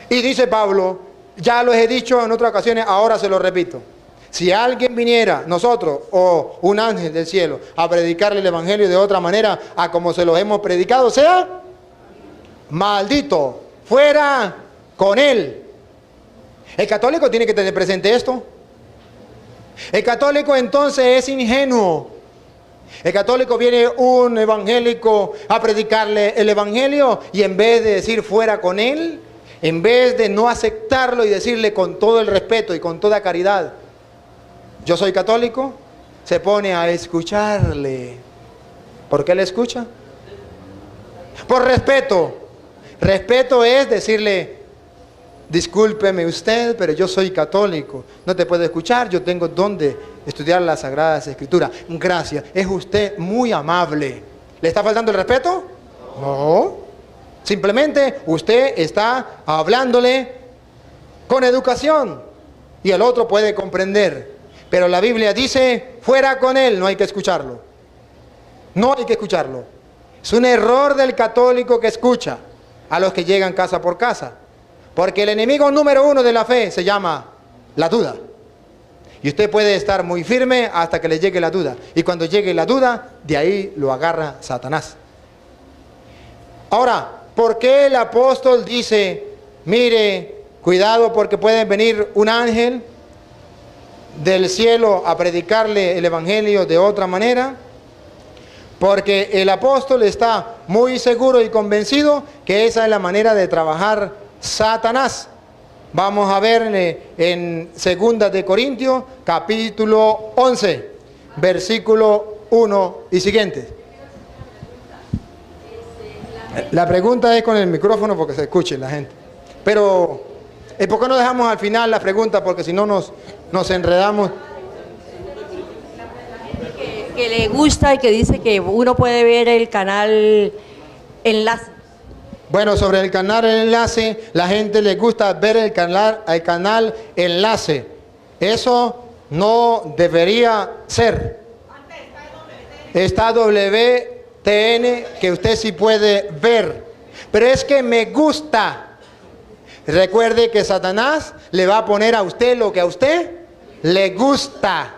Y dice Pablo, ya lo he dicho en otras ocasiones, ahora se lo repito. Si alguien viniera, nosotros o un ángel del cielo, a predicarle el evangelio de otra manera a como se los hemos predicado, sea maldito, fuera con él. El católico tiene que tener presente esto. El católico entonces es ingenuo. El católico viene un evangélico a predicarle el evangelio y en vez de decir fuera con él, en vez de no aceptarlo y decirle con todo el respeto y con toda caridad, yo soy católico, se pone a escucharle. ¿Por qué le escucha? Por respeto. Respeto es decirle, discúlpeme usted, pero yo soy católico, no te puedo escuchar, yo tengo donde estudiar las Sagradas Escrituras. Gracias, es usted muy amable. ¿Le está faltando el respeto? No. Simplemente usted está hablándole con educación y el otro puede comprender. Pero la Biblia dice, fuera con él, no hay que escucharlo. No hay que escucharlo. Es un error del católico que escucha a los que llegan casa por casa. Porque el enemigo número uno de la fe se llama la duda. Y usted puede estar muy firme hasta que le llegue la duda. Y cuando llegue la duda, de ahí lo agarra Satanás. Ahora, ¿por qué el apóstol dice, mire, cuidado porque puede venir un ángel del cielo a predicarle el evangelio de otra manera? Porque el apóstol está muy seguro y convencido que esa es la manera de trabajar Satanás. Vamos a ver en 2 de Corintios, capítulo 11, versículo 1 y siguientes. La pregunta es con el micrófono porque se escuche la gente. Pero, ¿por qué no dejamos al final la pregunta? Porque si no nos enredamos. Que le gusta y que dice que uno puede ver el canal Enlace. Bueno, sobre el canal Enlace, la gente le gusta ver el canal Enlace. Eso no debería ser. Está WTN, que usted sí puede ver. Pero es que me gusta. Recuerde que Satanás le va a poner a usted lo que a usted le gusta.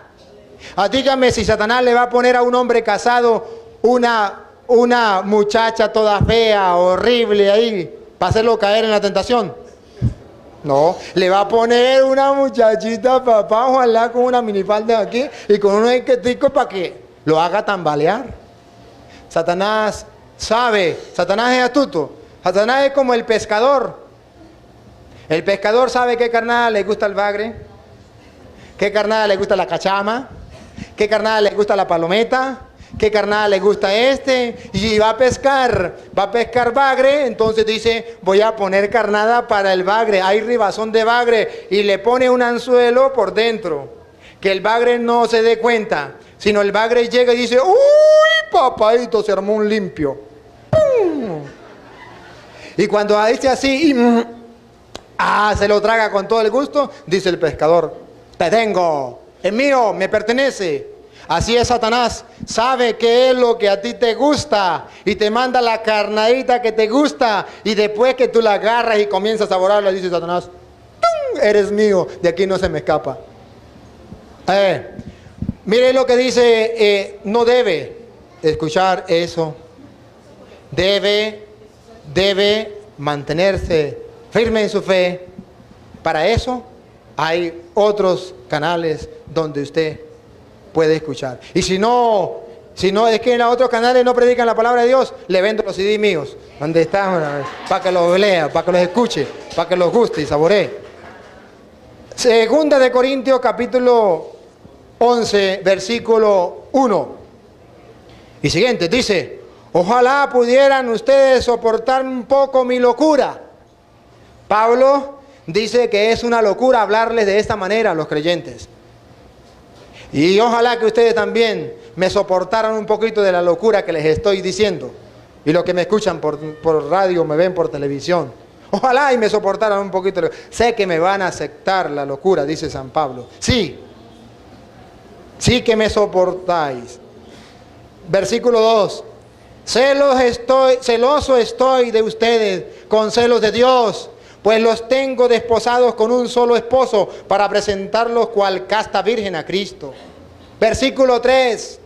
Dígame si Satanás le va a poner a un hombre casado una muchacha toda fea, horrible ahí, para hacerlo caer en la tentación. No, le va a poner una muchachita, papá, ojalá con una minifalda aquí y con unos esqueticos para que lo haga tambalear. Satanás sabe, Satanás es astuto. Satanás es como el pescador. El pescador sabe qué carnada le gusta el bagre, qué carnada le gusta la cachama, qué carnada le gusta la palometa, qué carnada le gusta y va a pescar bagre. Entonces dice, voy a poner carnada para el bagre, hay ribazón de bagre, y le pone un anzuelo por dentro, que el bagre no se dé cuenta, sino el bagre llega y dice, uy, papadito, se armó un limpio. ¡Pum! Y cuando dice así, se lo traga con todo el gusto, dice el pescador, te tengo, es mío, me pertenece. Así es Satanás, sabe qué es lo que a ti te gusta y te manda la carnadita que te gusta, y después que tú la agarras y comienzas a saborearla, dice Satanás, ¡tum! Eres mío, de aquí no se me escapa. Mire lo que dice, no debe escuchar eso, debe mantenerse firme en su fe. Para eso hay otros canales donde usted puede escuchar. Y si no es que en los otros canales no predican la palabra de Dios, le vendo los CD míos, donde están, para que los lea, para que los escuche, para que los guste y saboree. Segunda de Corintios capítulo 11, versículo 1 y siguiente, dice: ojalá pudieran ustedes soportar un poco mi locura. Pablo dice que es una locura hablarles de esta manera a los creyentes. Y ojalá que ustedes también me soportaran un poquito de la locura que les estoy diciendo. Y los que me escuchan por radio, me ven por televisión. Ojalá y me soportaran un poquito. Sé que me van a aceptar la locura, dice San Pablo. Sí que me soportáis. Versículo 2. Celoso estoy de ustedes con celos de Dios, pues los tengo desposados con un solo esposo para presentarlos cual casta virgen a Cristo. Versículo 3.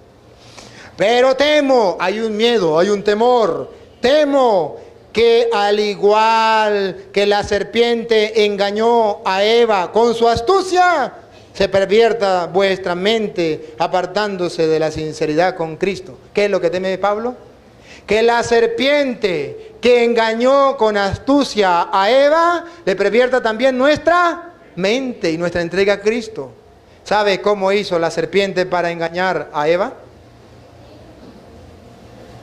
Pero temo, hay un miedo, hay un temor, temo que al igual que la serpiente engañó a Eva con su astucia, se pervierta vuestra mente apartándose de la sinceridad con Cristo. ¿Qué es lo que teme Pablo? Que la serpiente que engañó con astucia a Eva le pervierta también nuestra mente y nuestra entrega a Cristo. ¿Sabe cómo hizo la serpiente para engañar a Eva?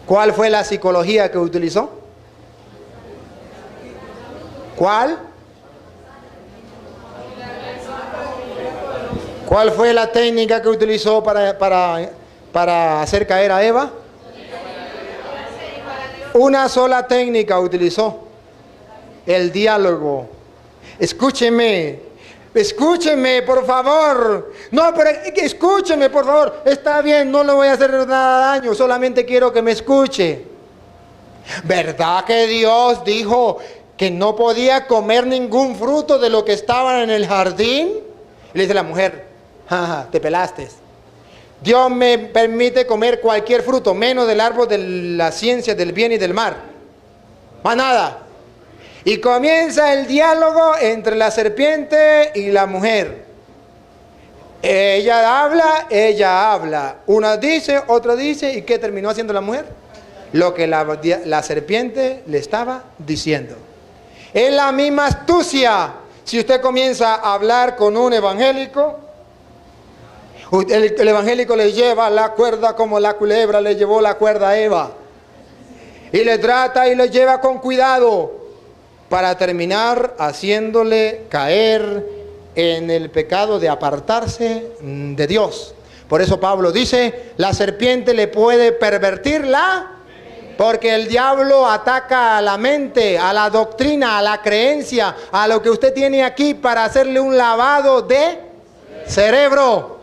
¿Cuál fue la psicología que utilizó? ¿Cuál? ¿Cuál fue la técnica que utilizó para hacer caer a Eva? Una sola técnica utilizó: el diálogo. Escúcheme, por favor. No, pero escúcheme, por favor. Está bien, no le voy a hacer nada daño, solamente quiero que me escuche. ¿Verdad que Dios dijo que no podía comer ningún fruto de lo que estaba en el jardín? Y le dice la mujer: jaja, te pelaste. Dios me permite comer cualquier fruto, menos del árbol de la ciencia del bien y del mal. Más nada. Y comienza el diálogo entre la serpiente y la mujer. Ella habla. Una dice, otra dice. ¿Y qué terminó haciendo la mujer? Lo que la serpiente le estaba diciendo. Es la misma astucia. Si usted comienza a hablar con un evangélico, el evangélico le lleva la cuerda como la culebra le llevó la cuerda a Eva. Y le trata y le lleva con cuidado para terminar haciéndole caer en el pecado de apartarse de Dios. Por eso Pablo dice, la serpiente le puede pervertirla, porque el diablo ataca a la mente, a la doctrina, a la creencia, a lo que usted tiene aquí para hacerle un lavado de cerebro.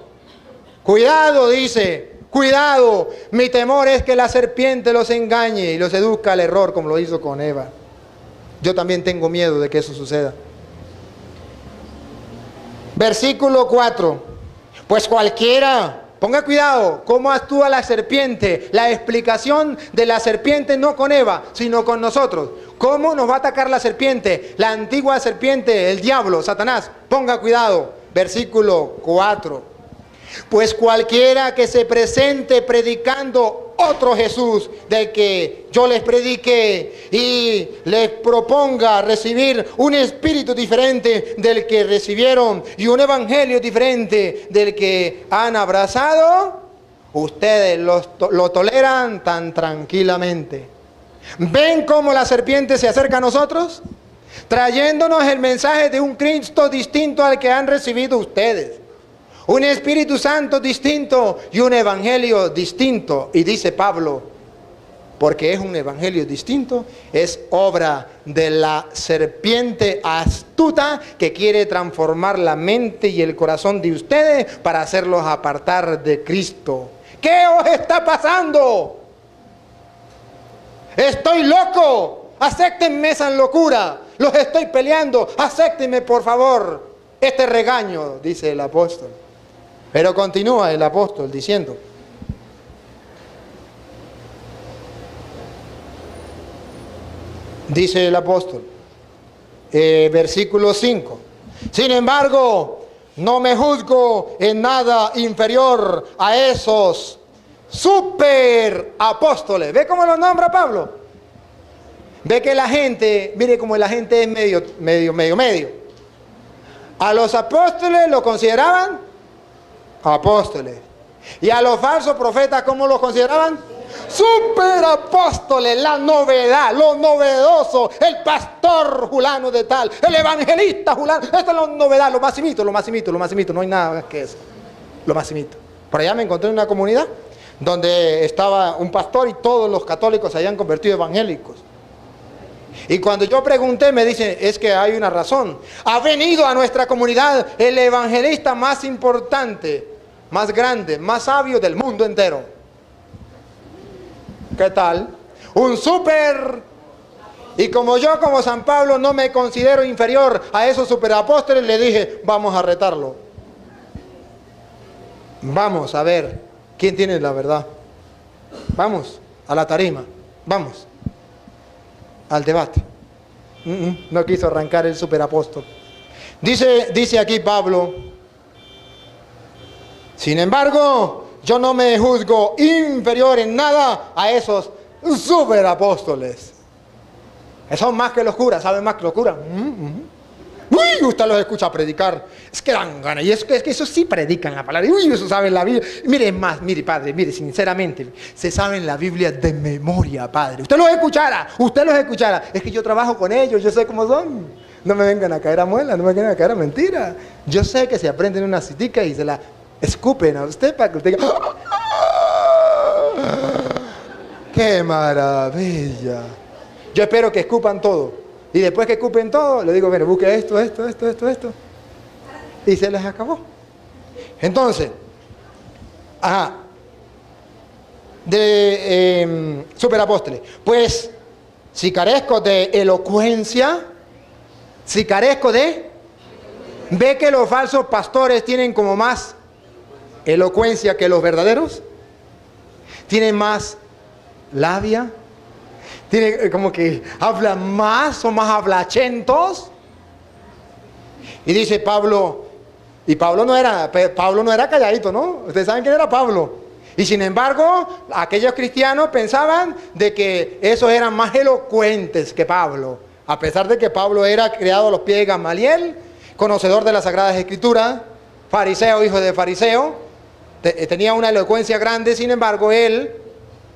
Cuidado, dice, cuidado. Mi temor es que la serpiente los engañe y los seduzca al error como lo hizo con Eva. Yo también tengo miedo de que eso suceda. Versículo 4. Pues cualquiera, ponga cuidado, cómo actúa la serpiente. La explicación de la serpiente no con Eva, sino con nosotros. ¿Cómo nos va a atacar la serpiente? La antigua serpiente, el diablo, Satanás. Ponga cuidado. Versículo 4. Pues cualquiera que se presente predicando otro Jesús del que yo les prediqué y les proponga recibir un espíritu diferente del que recibieron y un evangelio diferente del que han abrazado, ustedes lo toleran tan tranquilamente. ¿Ven cómo la serpiente se acerca a nosotros? Trayéndonos el mensaje de un Cristo distinto al que han recibido ustedes. Un Espíritu Santo distinto y un evangelio distinto. Y dice Pablo, porque es un evangelio distinto, es obra de la serpiente astuta que quiere transformar la mente y el corazón de ustedes para hacerlos apartar de Cristo. ¿Qué os está pasando? Estoy loco. Acéptenme esa locura. Los estoy peleando. Acéptenme, por favor, este regaño, dice el apóstol. Pero continúa el apóstol diciendo, dice el apóstol, versículo 5, sin embargo, no me juzgo en nada inferior a esos super apóstoles. ¿Ve cómo los nombra Pablo? Ve que la gente, mire cómo la gente es medio. A los apóstoles lo consideraban apóstoles. Y a los falsos profetas, ¿cómo los consideraban? Superapóstoles, la novedad, lo novedoso, el pastor fulano de tal, el evangelista fulano. Esto es la novedad, lo maximito, no hay nada más que eso. Lo maximito. Por allá me encontré en una comunidad donde estaba un pastor y todos los católicos se habían convertido evangélicos. Y cuando yo pregunté, me dicen, es que hay una razón. Ha venido a nuestra comunidad el evangelista más importante, más grande, más sabio del mundo entero. ¿Qué tal? Un súper. Y como yo, como San Pablo, no me considero inferior a esos superapóstoles, le dije, vamos a retarlo. Vamos a ver quién tiene la verdad. Vamos a la tarima. Vamos al debate. No quiso arrancar el superapóstol. Dice aquí Pablo, sin embargo, yo no me juzgo inferior en nada a esos superapóstoles. Son más que los curas, ¿saben más que los curas? Uy, usted los escucha predicar. Es que dan ganas. Y es que eso sí predican la palabra. Uy, eso saben la Biblia. Mire, más, mire, padre, mire, sinceramente, se saben la Biblia de memoria, padre. Usted los escuchara. Es que yo trabajo con ellos, yo sé cómo son. No me vengan a caer a muela, no me vengan a caer a mentira. Yo sé que se aprenden una citica y se la escupen a usted para que usted diga, ¡qué maravilla! Yo espero que escupan todo. Y después que escupen todo, le digo, bueno, busque esto. Y se les acabó. Entonces, superapóstoles. Pues, si carezco de elocuencia, ve que los falsos pastores tienen como más elocuencia que los verdaderos. Tienen más labia. Tienen como que hablan más, son más hablachentos. Y dice Pablo, y Pablo no era calladito, ¿no? Ustedes saben quién era Pablo. Y sin embargo, aquellos cristianos pensaban de que esos eran más elocuentes que Pablo. A pesar de que Pablo era criado a los pies de Gamaliel, conocedor de las Sagradas Escrituras, fariseo, hijo de fariseo, tenía una elocuencia grande. Sin embargo, él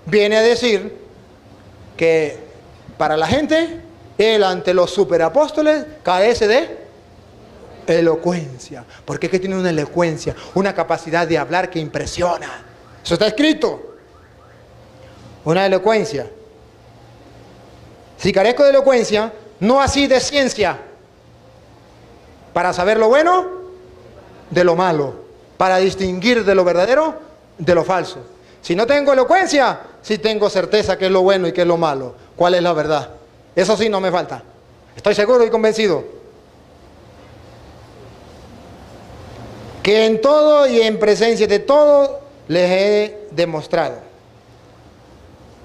viene a decir que para la gente, él ante los superapóstoles carece de elocuencia. Porque es que tiene una elocuencia, una capacidad de hablar que impresiona. Eso está escrito. Una elocuencia. Si carezco de elocuencia, no así de ciencia, para saber lo bueno de lo malo, para distinguir de lo verdadero de lo falso. Si no tengo elocuencia, sí tengo certeza que es lo bueno y que es lo malo. ¿Cuál es la verdad? Eso sí no me falta. Estoy seguro y convencido. Que en todo y en presencia de todo les he demostrado.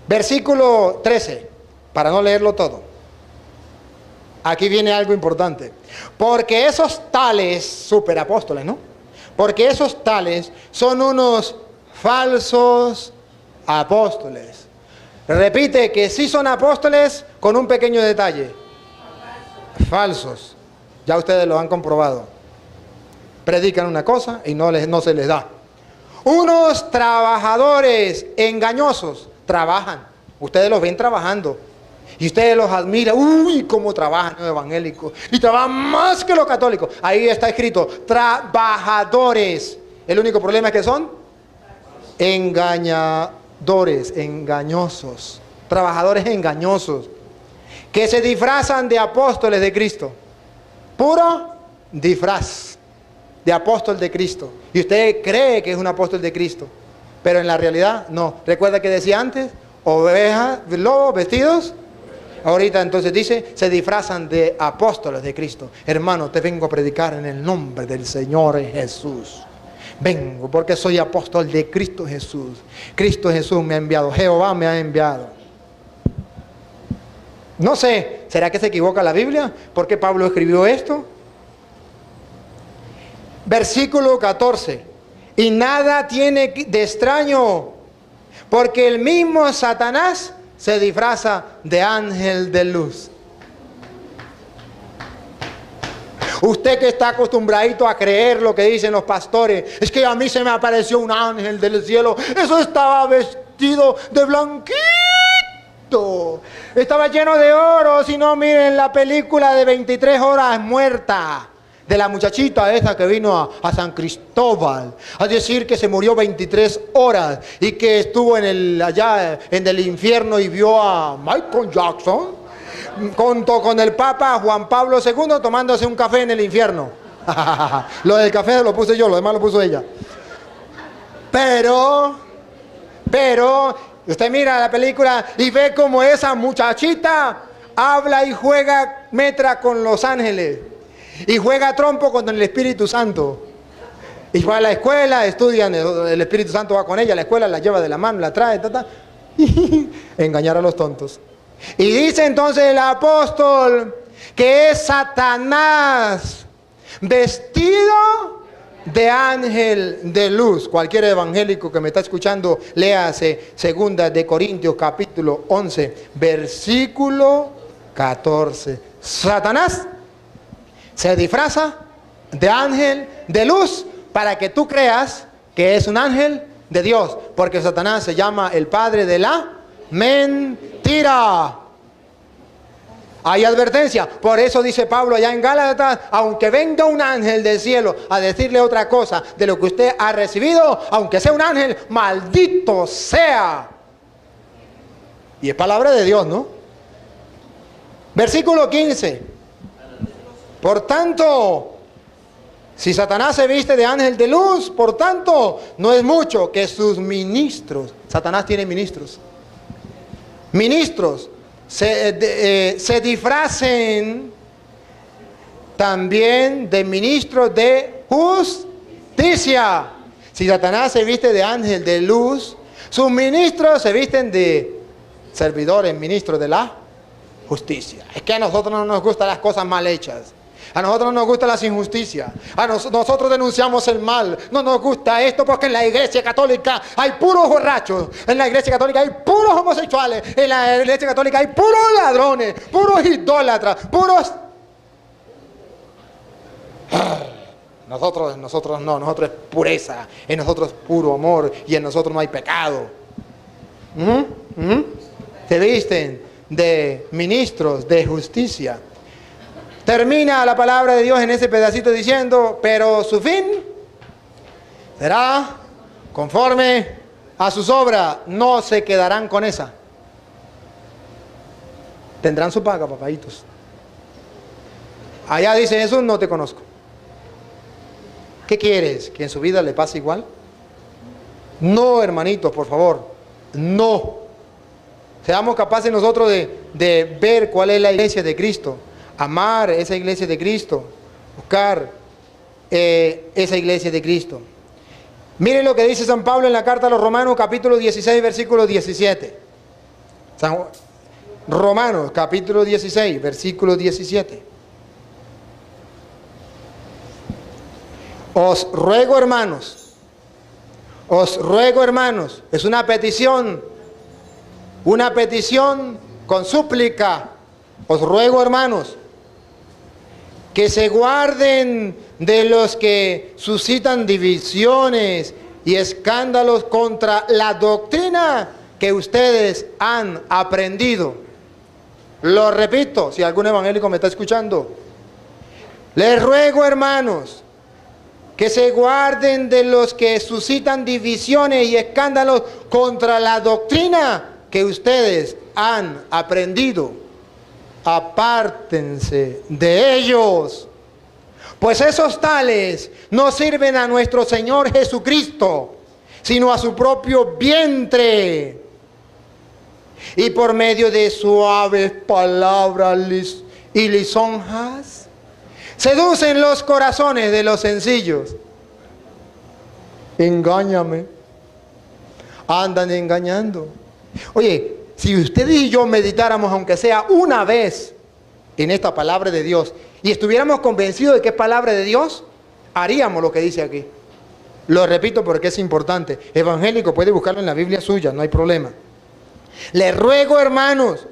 Versículo 13, para no leerlo todo. Aquí viene algo importante. Porque esos tales superapóstoles, ¿no? Porque esos tales son unos falsos apóstoles. Repite que sí son apóstoles con un pequeño detalle. Falsos. Ya ustedes lo han comprobado. Predican una cosa y no se les da. Unos trabajadores engañosos. Trabajan. Ustedes los ven trabajando. Y ustedes los admiran. Uy, cómo trabajan los evangélicos. Y trabajan más que los católicos. Ahí está escrito. Trabajadores. El único problema es que son engañadores, engañosos. Trabajadores engañosos. Que se disfrazan de apóstoles de Cristo. Puro disfraz de apóstol de Cristo. Y usted cree que es un apóstol de Cristo. Pero en la realidad no. Recuerda que decía antes, ovejas, lobos vestidos. Ahorita entonces dice, se disfrazan de apóstoles de Cristo. Hermano, te vengo a predicar en el nombre del Señor Jesús. Vengo porque soy apóstol de Cristo Jesús. Cristo Jesús me ha enviado. Jehová me ha enviado. No sé, ¿será que se equivoca la Biblia? ¿Por qué Pablo escribió esto? Versículo 14. Y nada tiene de extraño, porque el mismo Satanás se disfraza de ángel de luz. Usted que está acostumbradito a creer lo que dicen los pastores, es que a mí se me apareció un ángel del cielo, eso estaba vestido de blanquito, estaba lleno de oro. Si no, miren la película de 23 horas muerta, de la muchachita esa que vino a San Cristóbal a decir que se murió 23 horas y que estuvo allá en el infierno y vio a Michael Jackson junto con el Papa Juan Pablo II tomándose un café en el infierno. Lo del café lo puse yo, lo demás lo puso ella. Pero usted mira la película y ve como esa muchachita habla y juega metra con los ángeles y juega trompo con el Espíritu Santo. Y va a la escuela, estudian, el Espíritu Santo va con ella a la escuela, la lleva de la mano, la trae, engañar a los tontos. Y dice entonces el apóstol que es Satanás vestido de ángel de luz. Cualquier evangélico que me está escuchando, léase 2 de Corintios capítulo 11, versículo 14. Satanás se disfraza de ángel de luz para que tú creas que es un ángel de Dios, porque Satanás se llama el padre de la mentira. Hay advertencia. Por eso dice Pablo allá en Gálatas: aunque venga un ángel del cielo a decirle otra cosa de lo que usted ha recibido, aunque sea un ángel, maldito sea. Y es palabra de Dios, ¿no? Versículo 15. Por tanto, si Satanás se viste de ángel de luz, por tanto, no es mucho que sus ministros, Satanás tiene ministros, se disfracen también de ministros de justicia. Si Satanás se viste de ángel de luz, sus ministros se visten de servidores, ministros de la justicia. Es que a nosotros no nos gustan las cosas mal hechas. A nosotros no nos gusta las injusticias. Nosotros denunciamos el mal. No nos gusta esto porque en la iglesia católica hay puros borrachos. En la iglesia católica hay puros homosexuales. En la iglesia católica hay puros ladrones, puros idólatras, puros... Nosotros no, nosotros es pureza. En nosotros es puro amor y en nosotros no hay pecado. Se visten de ministros de justicia. Termina la palabra de Dios en ese pedacito diciendo: pero su fin será conforme a sus obras. No se quedarán con esa. Tendrán su paga, papaditos. Allá dice Jesús: no te conozco. ¿Qué quieres? ¿Que en su vida le pase igual? No, hermanitos, por favor. No. Seamos capaces nosotros de ver cuál es la iglesia de Cristo. Amar esa iglesia de Cristo, buscar esa iglesia de Cristo. Miren lo que dice San Pablo en la carta a los Romanos capítulo 16 versículo 17. Romanos capítulo 16 versículo 17. Os ruego hermanos, es una petición con súplica. Os ruego hermanos, que se guarden de los que suscitan divisiones y escándalos contra la doctrina que ustedes han aprendido. Lo repito, si algún evangélico me está escuchando. Les ruego, hermanos, que se guarden de los que suscitan divisiones y escándalos contra la doctrina que ustedes han aprendido. Apártense de ellos, pues esos tales no sirven a nuestro Señor Jesucristo, sino a su propio vientre. Y por medio de suaves palabras y lisonjas, seducen los corazones de los sencillos. Engáñame. Andan engañando. Oye, si ustedes y yo meditáramos, aunque sea una vez, en esta palabra de Dios, y estuviéramos convencidos de que es palabra de Dios, haríamos lo que dice aquí. Lo repito porque es importante. Evangélico, puede buscarlo en la Biblia suya, no hay problema. Les ruego, hermanos,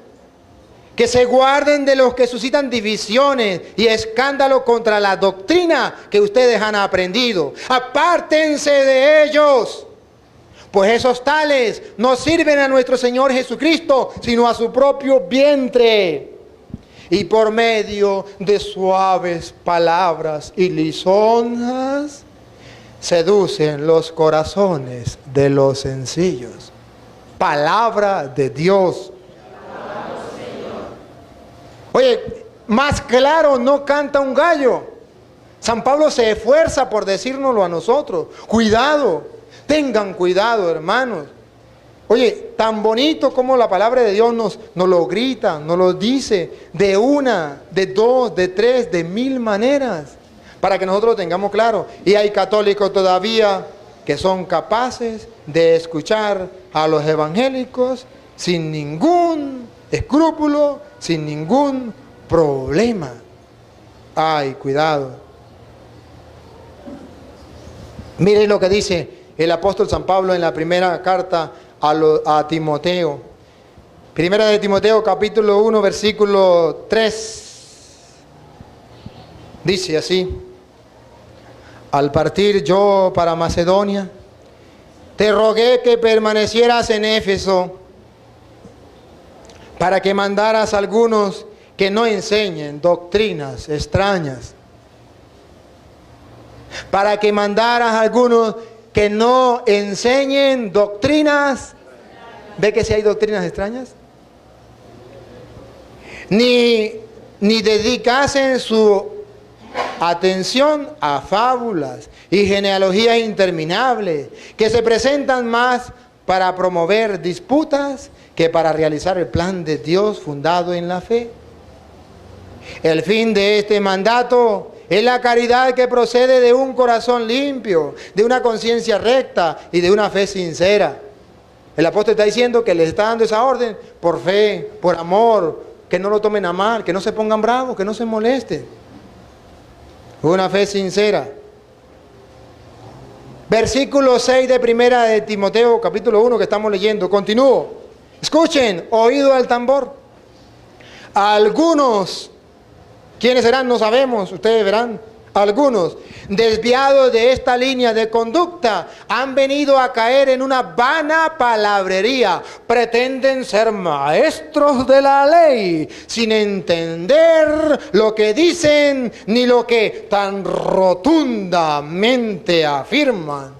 que se guarden de los que suscitan divisiones y escándalo contra la doctrina que ustedes han aprendido. Apártense de ellos, pues esos tales no sirven a nuestro Señor Jesucristo, sino a su propio vientre. Y por medio de suaves palabras y lisonjas, seducen los corazones de los sencillos. Palabra de Dios. Oye, más claro no canta un gallo. San Pablo se esfuerza por decírnoslo a nosotros. Cuidado, tengan cuidado, hermanos. Oye, tan bonito como la palabra de Dios nos lo grita, nos lo dice de una, de dos, de tres, de mil maneras, para que nosotros lo tengamos claro. Y hay católicos todavía que son capaces de escuchar a los evangélicos sin ningún escrúpulo, sin ningún problema. Ay, cuidado. Miren lo que dice el apóstol San Pablo en la primera carta a Timoteo. Primera de Timoteo, capítulo 1, versículo 3. Dice así: al partir yo para Macedonia, te rogué que permanecieras en Éfeso, para que mandaras a algunos que no enseñen doctrinas extrañas. Para que mandaras a algunos que no enseñen doctrinas. ¿Ve que si hay doctrinas extrañas? Ni dedicasen su atención a fábulas y genealogías interminables, que se presentan más para promover disputas que para realizar el plan de Dios fundado en la fe. El fin de este mandato es la caridad que procede de un corazón limpio, de una conciencia recta y de una fe sincera. El apóstol está diciendo que les está dando esa orden por fe, por amor, que no lo tomen a mal, que no se pongan bravos, que no se molesten. Una fe sincera. Versículo 6 de primera de Timoteo, capítulo 1 que estamos leyendo. Continúo. Escuchen, oído al tambor. Algunos, ¿quiénes serán? No sabemos, ustedes verán. Algunos, desviados de esta línea de conducta, han venido a caer en una vana palabrería. Pretenden ser maestros de la ley, sin entender lo que dicen ni lo que tan rotundamente afirman.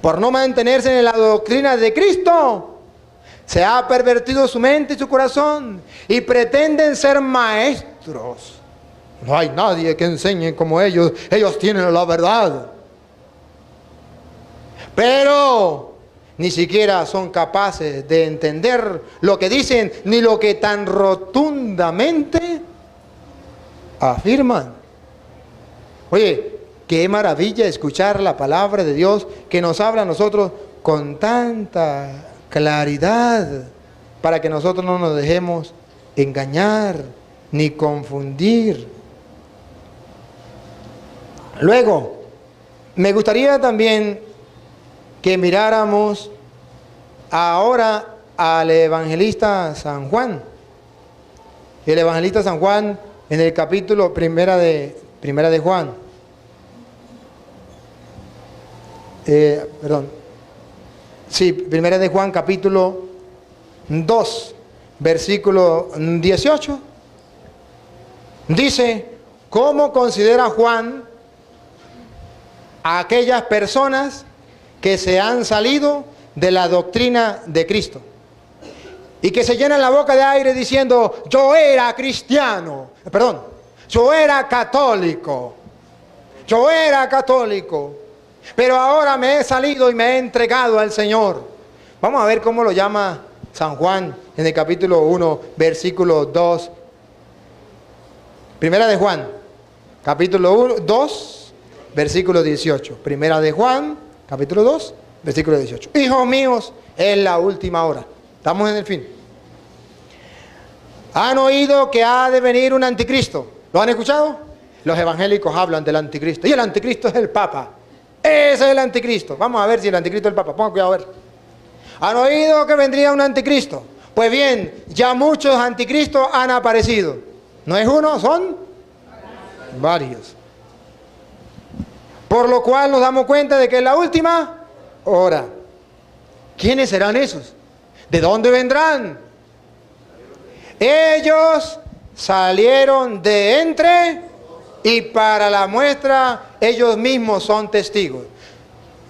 Por no mantenerse en la doctrina de Cristo, se ha pervertido su mente y su corazón, y pretenden ser maestros. No hay nadie que enseñe como ellos. Ellos tienen la verdad. Pero ni siquiera son capaces de entender lo que dicen, ni lo que tan rotundamente afirman. Oye, qué maravilla escuchar la palabra de Dios que nos habla a nosotros con tanta claridad, para que nosotros no nos dejemos engañar ni confundir. Luego, me gustaría también que miráramos ahora al evangelista San Juan. El evangelista San Juan en el capítulo primera de Juan. Primera de Juan, capítulo 2, versículo 18. Dice: ¿cómo considera Juan a aquellas personas que se han salido de la doctrina de Cristo y que se llenan la boca de aire diciendo: yo era cristiano, yo era católico, pero ahora me he salido y me he entregado al Señor? Vamos a ver cómo lo llama San Juan en el capítulo 1, versículo 2. Primera de Juan, capítulo 2, versículo 18. Primera de Juan, capítulo 2, versículo 18. Hijos míos, es la última hora. Estamos en el fin. Han oído que ha de venir un anticristo. ¿Lo han escuchado? Los evangélicos hablan del anticristo. Y el anticristo es el Papa. Ese es el anticristo. Vamos a ver si el anticristo es el Papa. Pongan cuidado a ver. ¿Han oído que vendría un anticristo? Pues bien, ya muchos anticristos han aparecido. No es uno, son varios. Por lo cual nos damos cuenta de que es la última hora. ¿Quiénes serán esos? ¿De dónde vendrán? Ellos salieron de entre y para la muestra ellos mismos son testigos.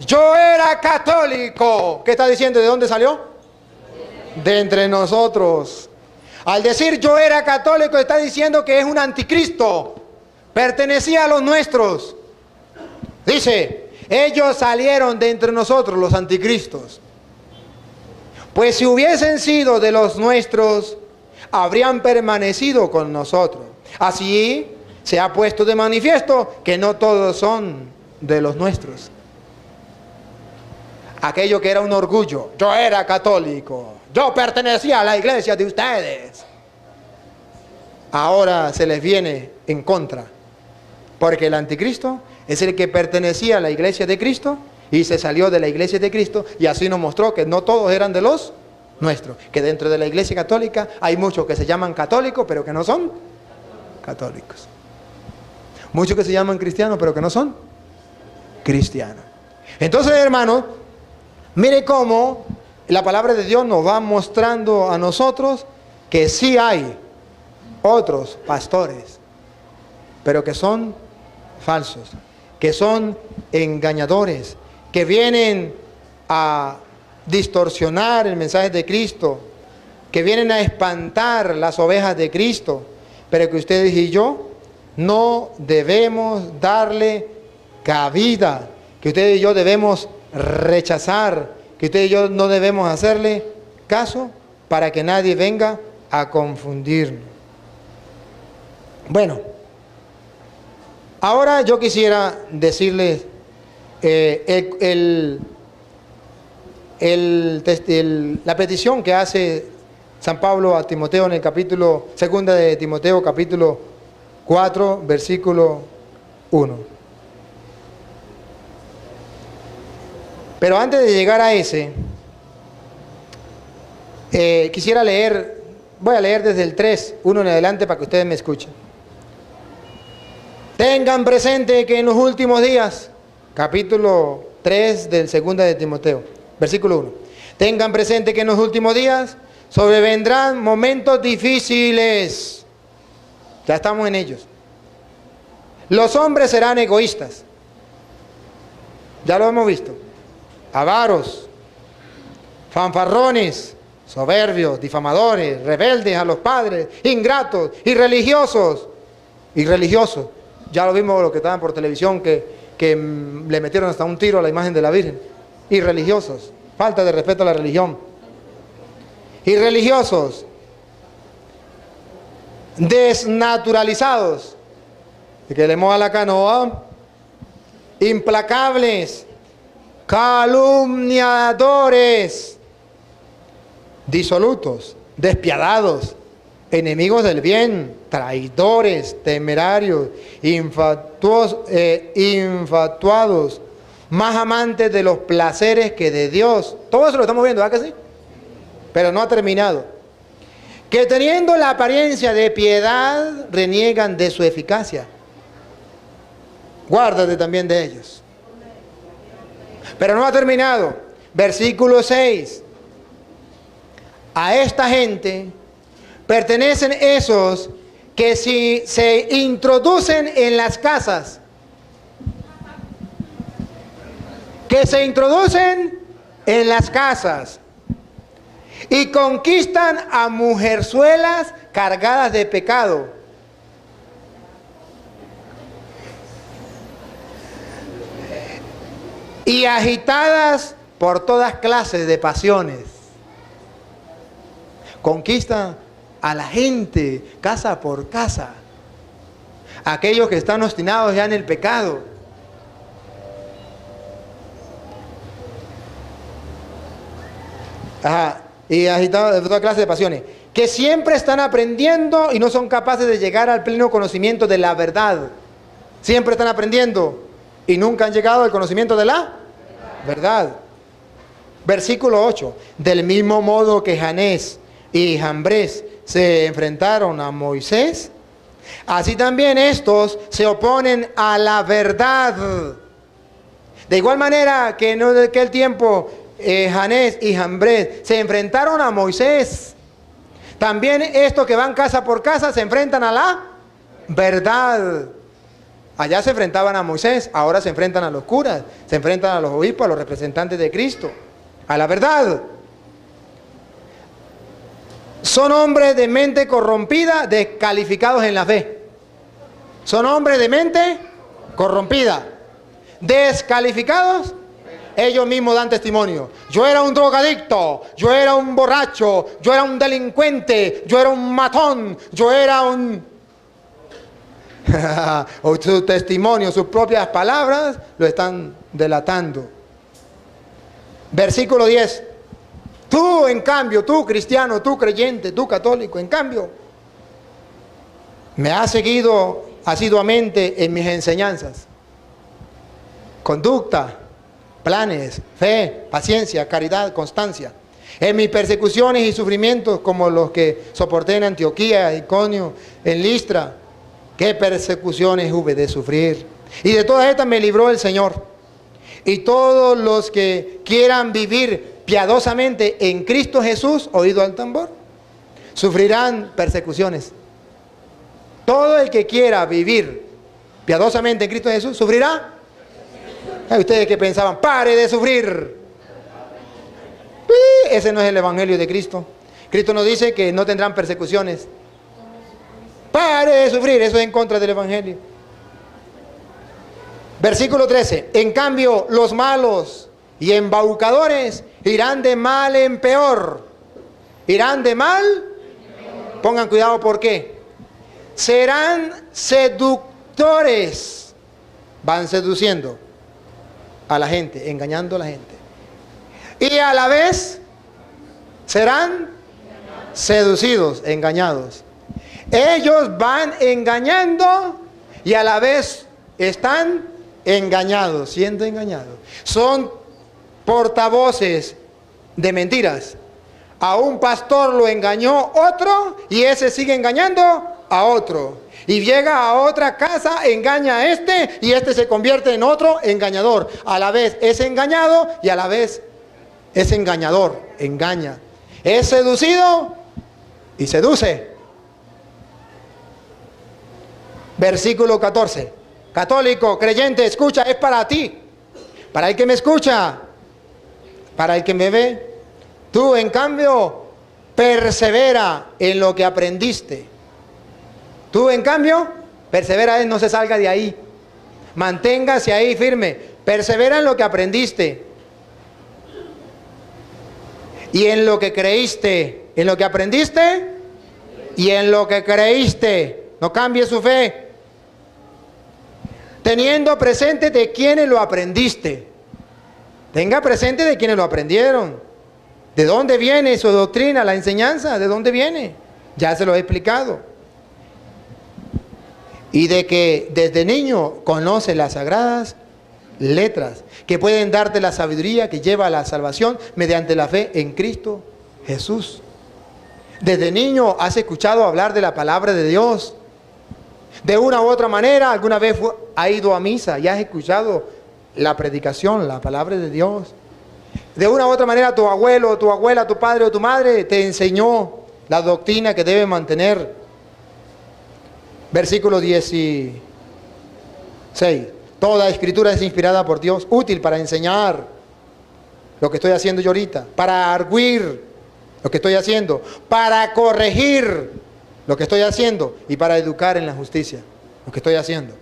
Yo era católico. ¿Qué está diciendo? ¿De dónde salió? De entre nosotros. Al decir yo era católico está diciendo que es un anticristo. Pertenecía a los nuestros. Dice, ellos salieron de entre nosotros, los anticristos. Pues si hubiesen sido de los nuestros, habrían permanecido con nosotros. Así se ha puesto de manifiesto que no todos son de los nuestros. Aquello que era un orgullo, yo era católico, yo pertenecía a la iglesia de ustedes, ahora se les viene en contra, porque el anticristo es el que pertenecía a la iglesia de Cristo y se salió de la iglesia de Cristo, y así nos mostró que no todos eran de los nuestros, que dentro de la iglesia católica hay muchos que se llaman católicos pero que no son católicos, muchos que se llaman cristianos pero que no son cristianos. Entonces, hermanos, mire cómo la palabra de Dios nos va mostrando a nosotros que sí hay otros pastores, pero que son falsos, que son engañadores, que vienen a distorsionar el mensaje de Cristo, que vienen a espantar las ovejas de Cristo, pero que ustedes y yo no debemos darle cabida, que ustedes y yo debemos rechazar, que usted y yo no debemos hacerle caso para que nadie venga a confundirnos. Bueno, ahora yo quisiera decirles la petición que hace San Pablo a Timoteo en el capítulo 2 de Timoteo, capítulo 4, versículo 1. Pero antes de llegar a ese, quisiera leer, voy a leer desde el 3, 1 en adelante para que ustedes me escuchen. Tengan presente que en los últimos días, capítulo 3 del 2 de Timoteo, versículo 1. Tengan presente que en los últimos días sobrevendrán momentos difíciles. Ya estamos en ellos. Los hombres serán egoístas. Ya lo hemos visto. Avaros, fanfarrones, soberbios, difamadores, rebeldes a los padres, ingratos, irreligiosos. Ya lo vimos lo que estaban por televisión, que le metieron hasta un tiro a la imagen de la Virgen. Irreligiosos, falta de respeto a la religión. Irreligiosos, desnaturalizados, que le moja la canoa, implacables, calumniadores, disolutos, despiadados, enemigos del bien, traidores, temerarios, infatuados, más amantes de los placeres que de Dios. Todo eso lo estamos viendo, ¿verdad que sí? Pero no ha terminado. Que teniendo la apariencia de piedad, reniegan de su eficacia. Guárdate también de ellos. Pero no ha terminado. Versículo 6. A esta gente pertenecen esos que si se introducen en las casas, y conquistan a mujerzuelas cargadas de pecado. Y agitadas por todas clases de pasiones. Conquistan a la gente casa por casa. Aquellos que están obstinados ya en el pecado. Y agitados de toda clase de pasiones. Que siempre están aprendiendo y no son capaces de llegar al pleno conocimiento de la verdad. Siempre están aprendiendo y nunca han llegado al conocimiento de la verdad. Versículo 8. Del mismo modo que Janés y Jambres se enfrentaron a Moisés, así también estos se oponen a la verdad. De igual manera que en aquel tiempo Janés y Jambres se enfrentaron a Moisés, también estos que van casa por casa se enfrentan a la verdad. Allá se enfrentaban a Moisés, ahora se enfrentan a los curas, se enfrentan a los obispos, a los representantes de Cristo, a la verdad. Son hombres de mente corrompida, descalificados en la fe. Son hombres de mente corrompida, descalificados. Ellos mismos dan testimonio. Yo era un drogadicto, yo era un borracho, yo era un delincuente, yo era un matón, yo era un... o su testimonio, sus propias palabras lo están delatando. Versículo 10. Tú, en cambio, tú cristiano, tú creyente, tú católico, en cambio, me has seguido asiduamente en mis enseñanzas, conducta, planes, fe, paciencia, caridad, constancia, en mis persecuciones y sufrimientos como los que soporté en Antioquía, Iconio, en Listra. ¿Qué persecuciones hube de sufrir? Y de todas estas me libró el Señor. Y todos los que quieran vivir piadosamente en Cristo Jesús, oído al tambor, sufrirán persecuciones. Todo el que quiera vivir piadosamente en Cristo Jesús, sufrirá. Ustedes que pensaban, pare de sufrir. Ese no es el evangelio de Cristo. Cristo nos dice que no tendrán persecuciones. Pare de sufrir, eso es en contra del evangelio. Versículo 13. En cambio, los malos y embaucadores irán de mal en peor. Irán de mal. Pongan cuidado, ¿por qué? Serán seductores. Van seduciendo a la gente, engañando a la gente. Y a la vez serán seducidos, engañados. Ellos van engañando y a la vez están engañados, siendo engañados. Son portavoces de mentiras. A un pastor lo engañó otro y ese sigue engañando a otro. Y llega a otra casa, engaña a este y este se convierte en otro engañador. A la vez es engañado y a la vez es engañador, engaña. Es seducido y seduce. Versículo 14. Católico, creyente, escucha, es para ti, para el que me escucha, para el que me ve. Tú, en cambio, persevera en lo que aprendiste. Tú, en cambio, persevera, no se salga de ahí. Manténgase ahí firme. Persevera en lo que aprendiste. Y en lo que creíste. En lo que aprendiste y en lo que creíste. No cambie su fe. Teniendo presente de quienes lo aprendiste. Tenga presente de quienes lo aprendieron. ¿De dónde viene su doctrina, la enseñanza? ¿De dónde viene? Ya se lo he explicado. Y de que desde niño conoce las sagradas letras que pueden darte la sabiduría que lleva a la salvación mediante la fe en Cristo Jesús. Desde niño has escuchado hablar de la palabra de Dios. De una u otra manera, alguna vez has ido a misa y has escuchado la predicación, la palabra de Dios. De una u otra manera, tu abuelo, tu abuela, tu padre o tu madre te enseñó la doctrina que debes mantener. Versículo 16. Toda escritura es inspirada por Dios, útil para enseñar lo que estoy haciendo yo ahorita, para arguir lo que estoy haciendo, para corregir lo que estoy haciendo y para educar en la justicia lo que estoy haciendo.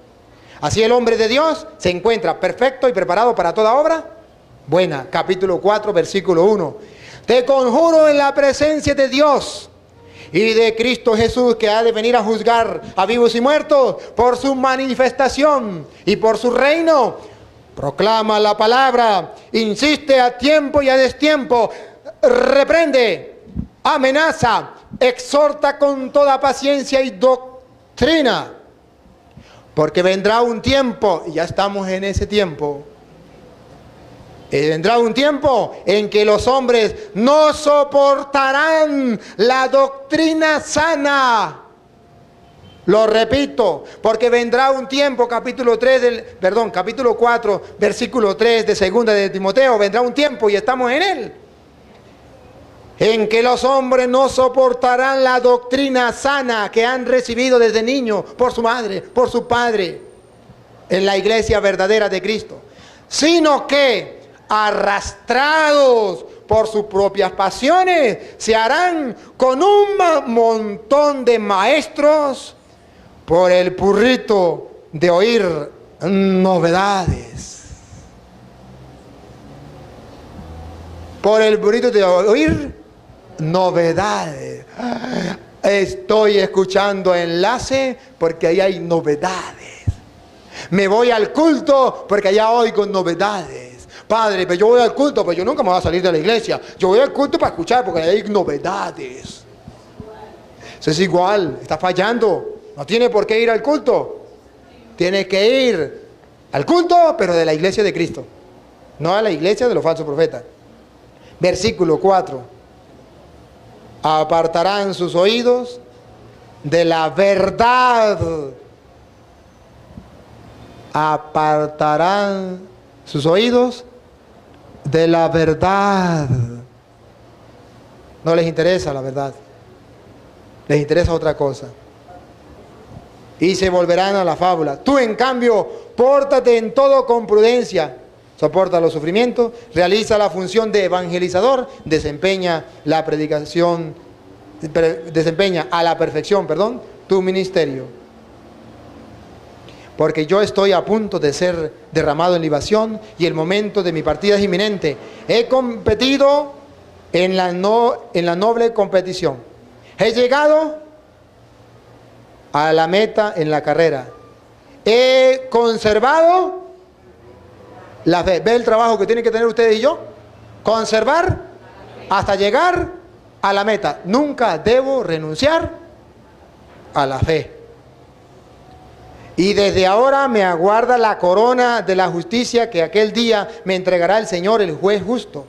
Así el hombre de Dios se encuentra perfecto y preparado para toda obra buena. Capítulo 4, versículo 1. Te conjuro en la presencia de Dios y de Cristo Jesús, que ha de venir a juzgar a vivos y muertos por su manifestación y por su reino. Proclama la palabra, insiste a tiempo y a destiempo, reprende, amenaza, exhorta con toda paciencia y doctrina. Porque vendrá un tiempo, y ya estamos en ese tiempo, vendrá un tiempo en que los hombres no soportarán la doctrina sana. Lo repito, porque vendrá un tiempo, capítulo 4, versículo 3 de segunda de Timoteo, vendrá un tiempo, y estamos en él, en que los hombres no soportarán la doctrina sana que han recibido desde niños por su madre, por su padre, en la iglesia verdadera de Cristo, sino que arrastrados por sus propias pasiones se harán con un montón de maestros por el purrito de oír novedades. Por el purrito de oír novedades. Estoy escuchando enlace porque ahí hay novedades. Me voy al culto porque allá oigo novedades. Padre, pero yo voy al culto, pero yo nunca me voy a salir de la iglesia. Yo voy al culto para escuchar porque ahí hay novedades. Eso es igual, está fallando. No tiene por qué ir al culto. Tiene que ir al culto, pero de la iglesia de Cristo, no a la iglesia de los falsos profetas. Versículo 4. Apartarán sus oídos de la verdad. Apartarán sus oídos de la verdad. No les interesa la verdad. Les interesa otra cosa. Y se volverán a la fábula. Tú, en cambio, pórtate en todo con prudencia. Soporta los sufrimientos, realiza la función de evangelizador, desempeña a la perfección, tu ministerio. Porque yo estoy a punto de ser derramado en libación y el momento de mi partida es inminente. He competido en la noble competición. He llegado a la meta en la carrera. He conservado la fe. ¿Ve el trabajo que tienen que tener ustedes y yo? Conservar hasta llegar a la meta. Nunca debo renunciar a la fe. Y desde ahora me aguarda la corona de la justicia que aquel día me entregará el Señor, el juez justo.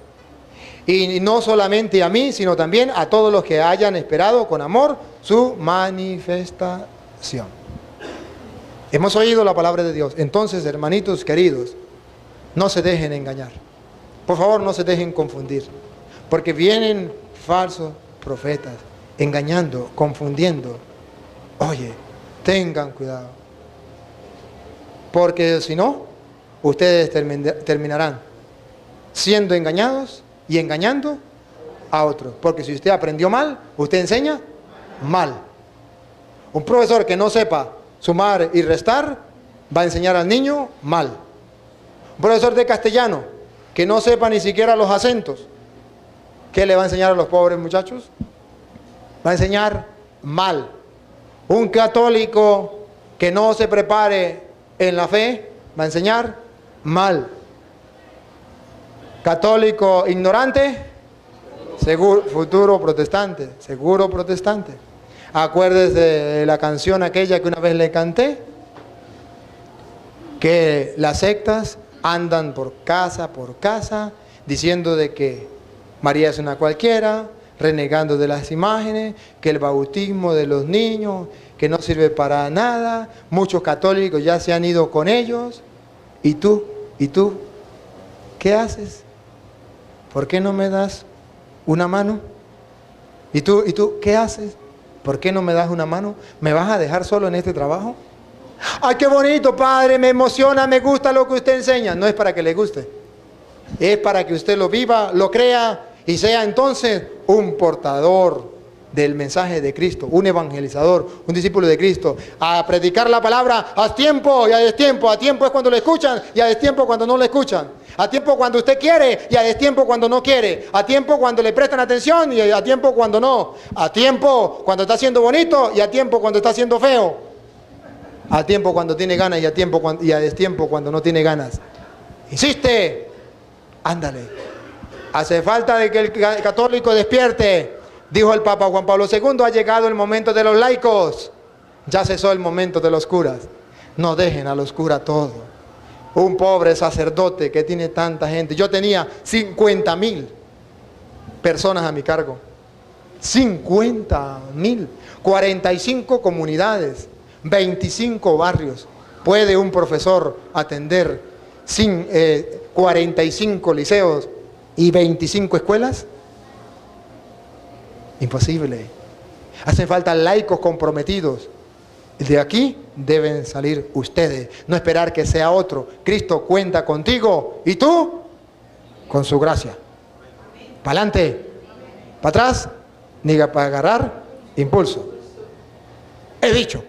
Y no solamente a mí, sino también a todos los que hayan esperado con amor su manifestación. Hemos oído la palabra de Dios. Entonces, hermanitos queridos, no se dejen engañar. Por favor, no se dejen confundir. Porque vienen falsos profetas, engañando, confundiendo. Oye, tengan cuidado. Porque si no, ustedes terminarán siendo engañados y engañando a otros. Porque si usted aprendió mal, usted enseña mal. Un profesor que no sepa sumar y restar, va a enseñar al niño mal. Un profesor de castellano que no sepa ni siquiera los acentos, ¿qué le va a enseñar a los pobres muchachos? Va a enseñar mal. Un católico que no se prepare en la fe, va a enseñar mal. Católico ignorante, seguro, futuro protestante, seguro protestante. Acuérdese de la canción aquella que una vez le canté, que las sectas andan por casa diciendo de que María es una cualquiera, renegando de las imágenes, que el bautismo de los niños, que no sirve para nada. Muchos católicos ya se han ido con ellos. ¿Y tú? ¿Qué haces? ¿Por qué no me das una mano? ¿Y tú? ¿Qué haces? ¿Por qué no me das una mano? ¿Me vas a dejar solo en este trabajo? ¡Ay, qué bonito, padre! Me emociona, me gusta lo que usted enseña. No es para que le guste. Es para que usted lo viva, lo crea y sea entonces un portador del mensaje de Cristo, un evangelizador, un discípulo de Cristo. A predicar la palabra a tiempo y a destiempo. A tiempo es cuando lo escuchan y a destiempo cuando no lo escuchan. A tiempo cuando usted quiere y a destiempo cuando no quiere. A tiempo cuando le prestan atención y a tiempo cuando no. A tiempo cuando está siendo bonito y a tiempo cuando está siendo feo. A tiempo cuando tiene ganas y a destiempo cuando no tiene ganas. Insiste, ándale. Hace falta de que el católico despierte. Dijo el Papa Juan Pablo II, ha llegado el momento de los laicos. Ya cesó el momento de los curas. No dejen a la oscura todo. Un pobre sacerdote que tiene tanta gente. Yo tenía 50,000 personas a mi cargo. 50,000. 45 comunidades, 25 barrios. ¿Puede un profesor atender 45 liceos y 25 escuelas? Imposible. Hacen falta laicos comprometidos. De aquí deben salir ustedes, no esperar que sea otro. Cristo cuenta contigo y tú con su gracia. Para adelante, para atrás, ni para agarrar impulso. He dicho.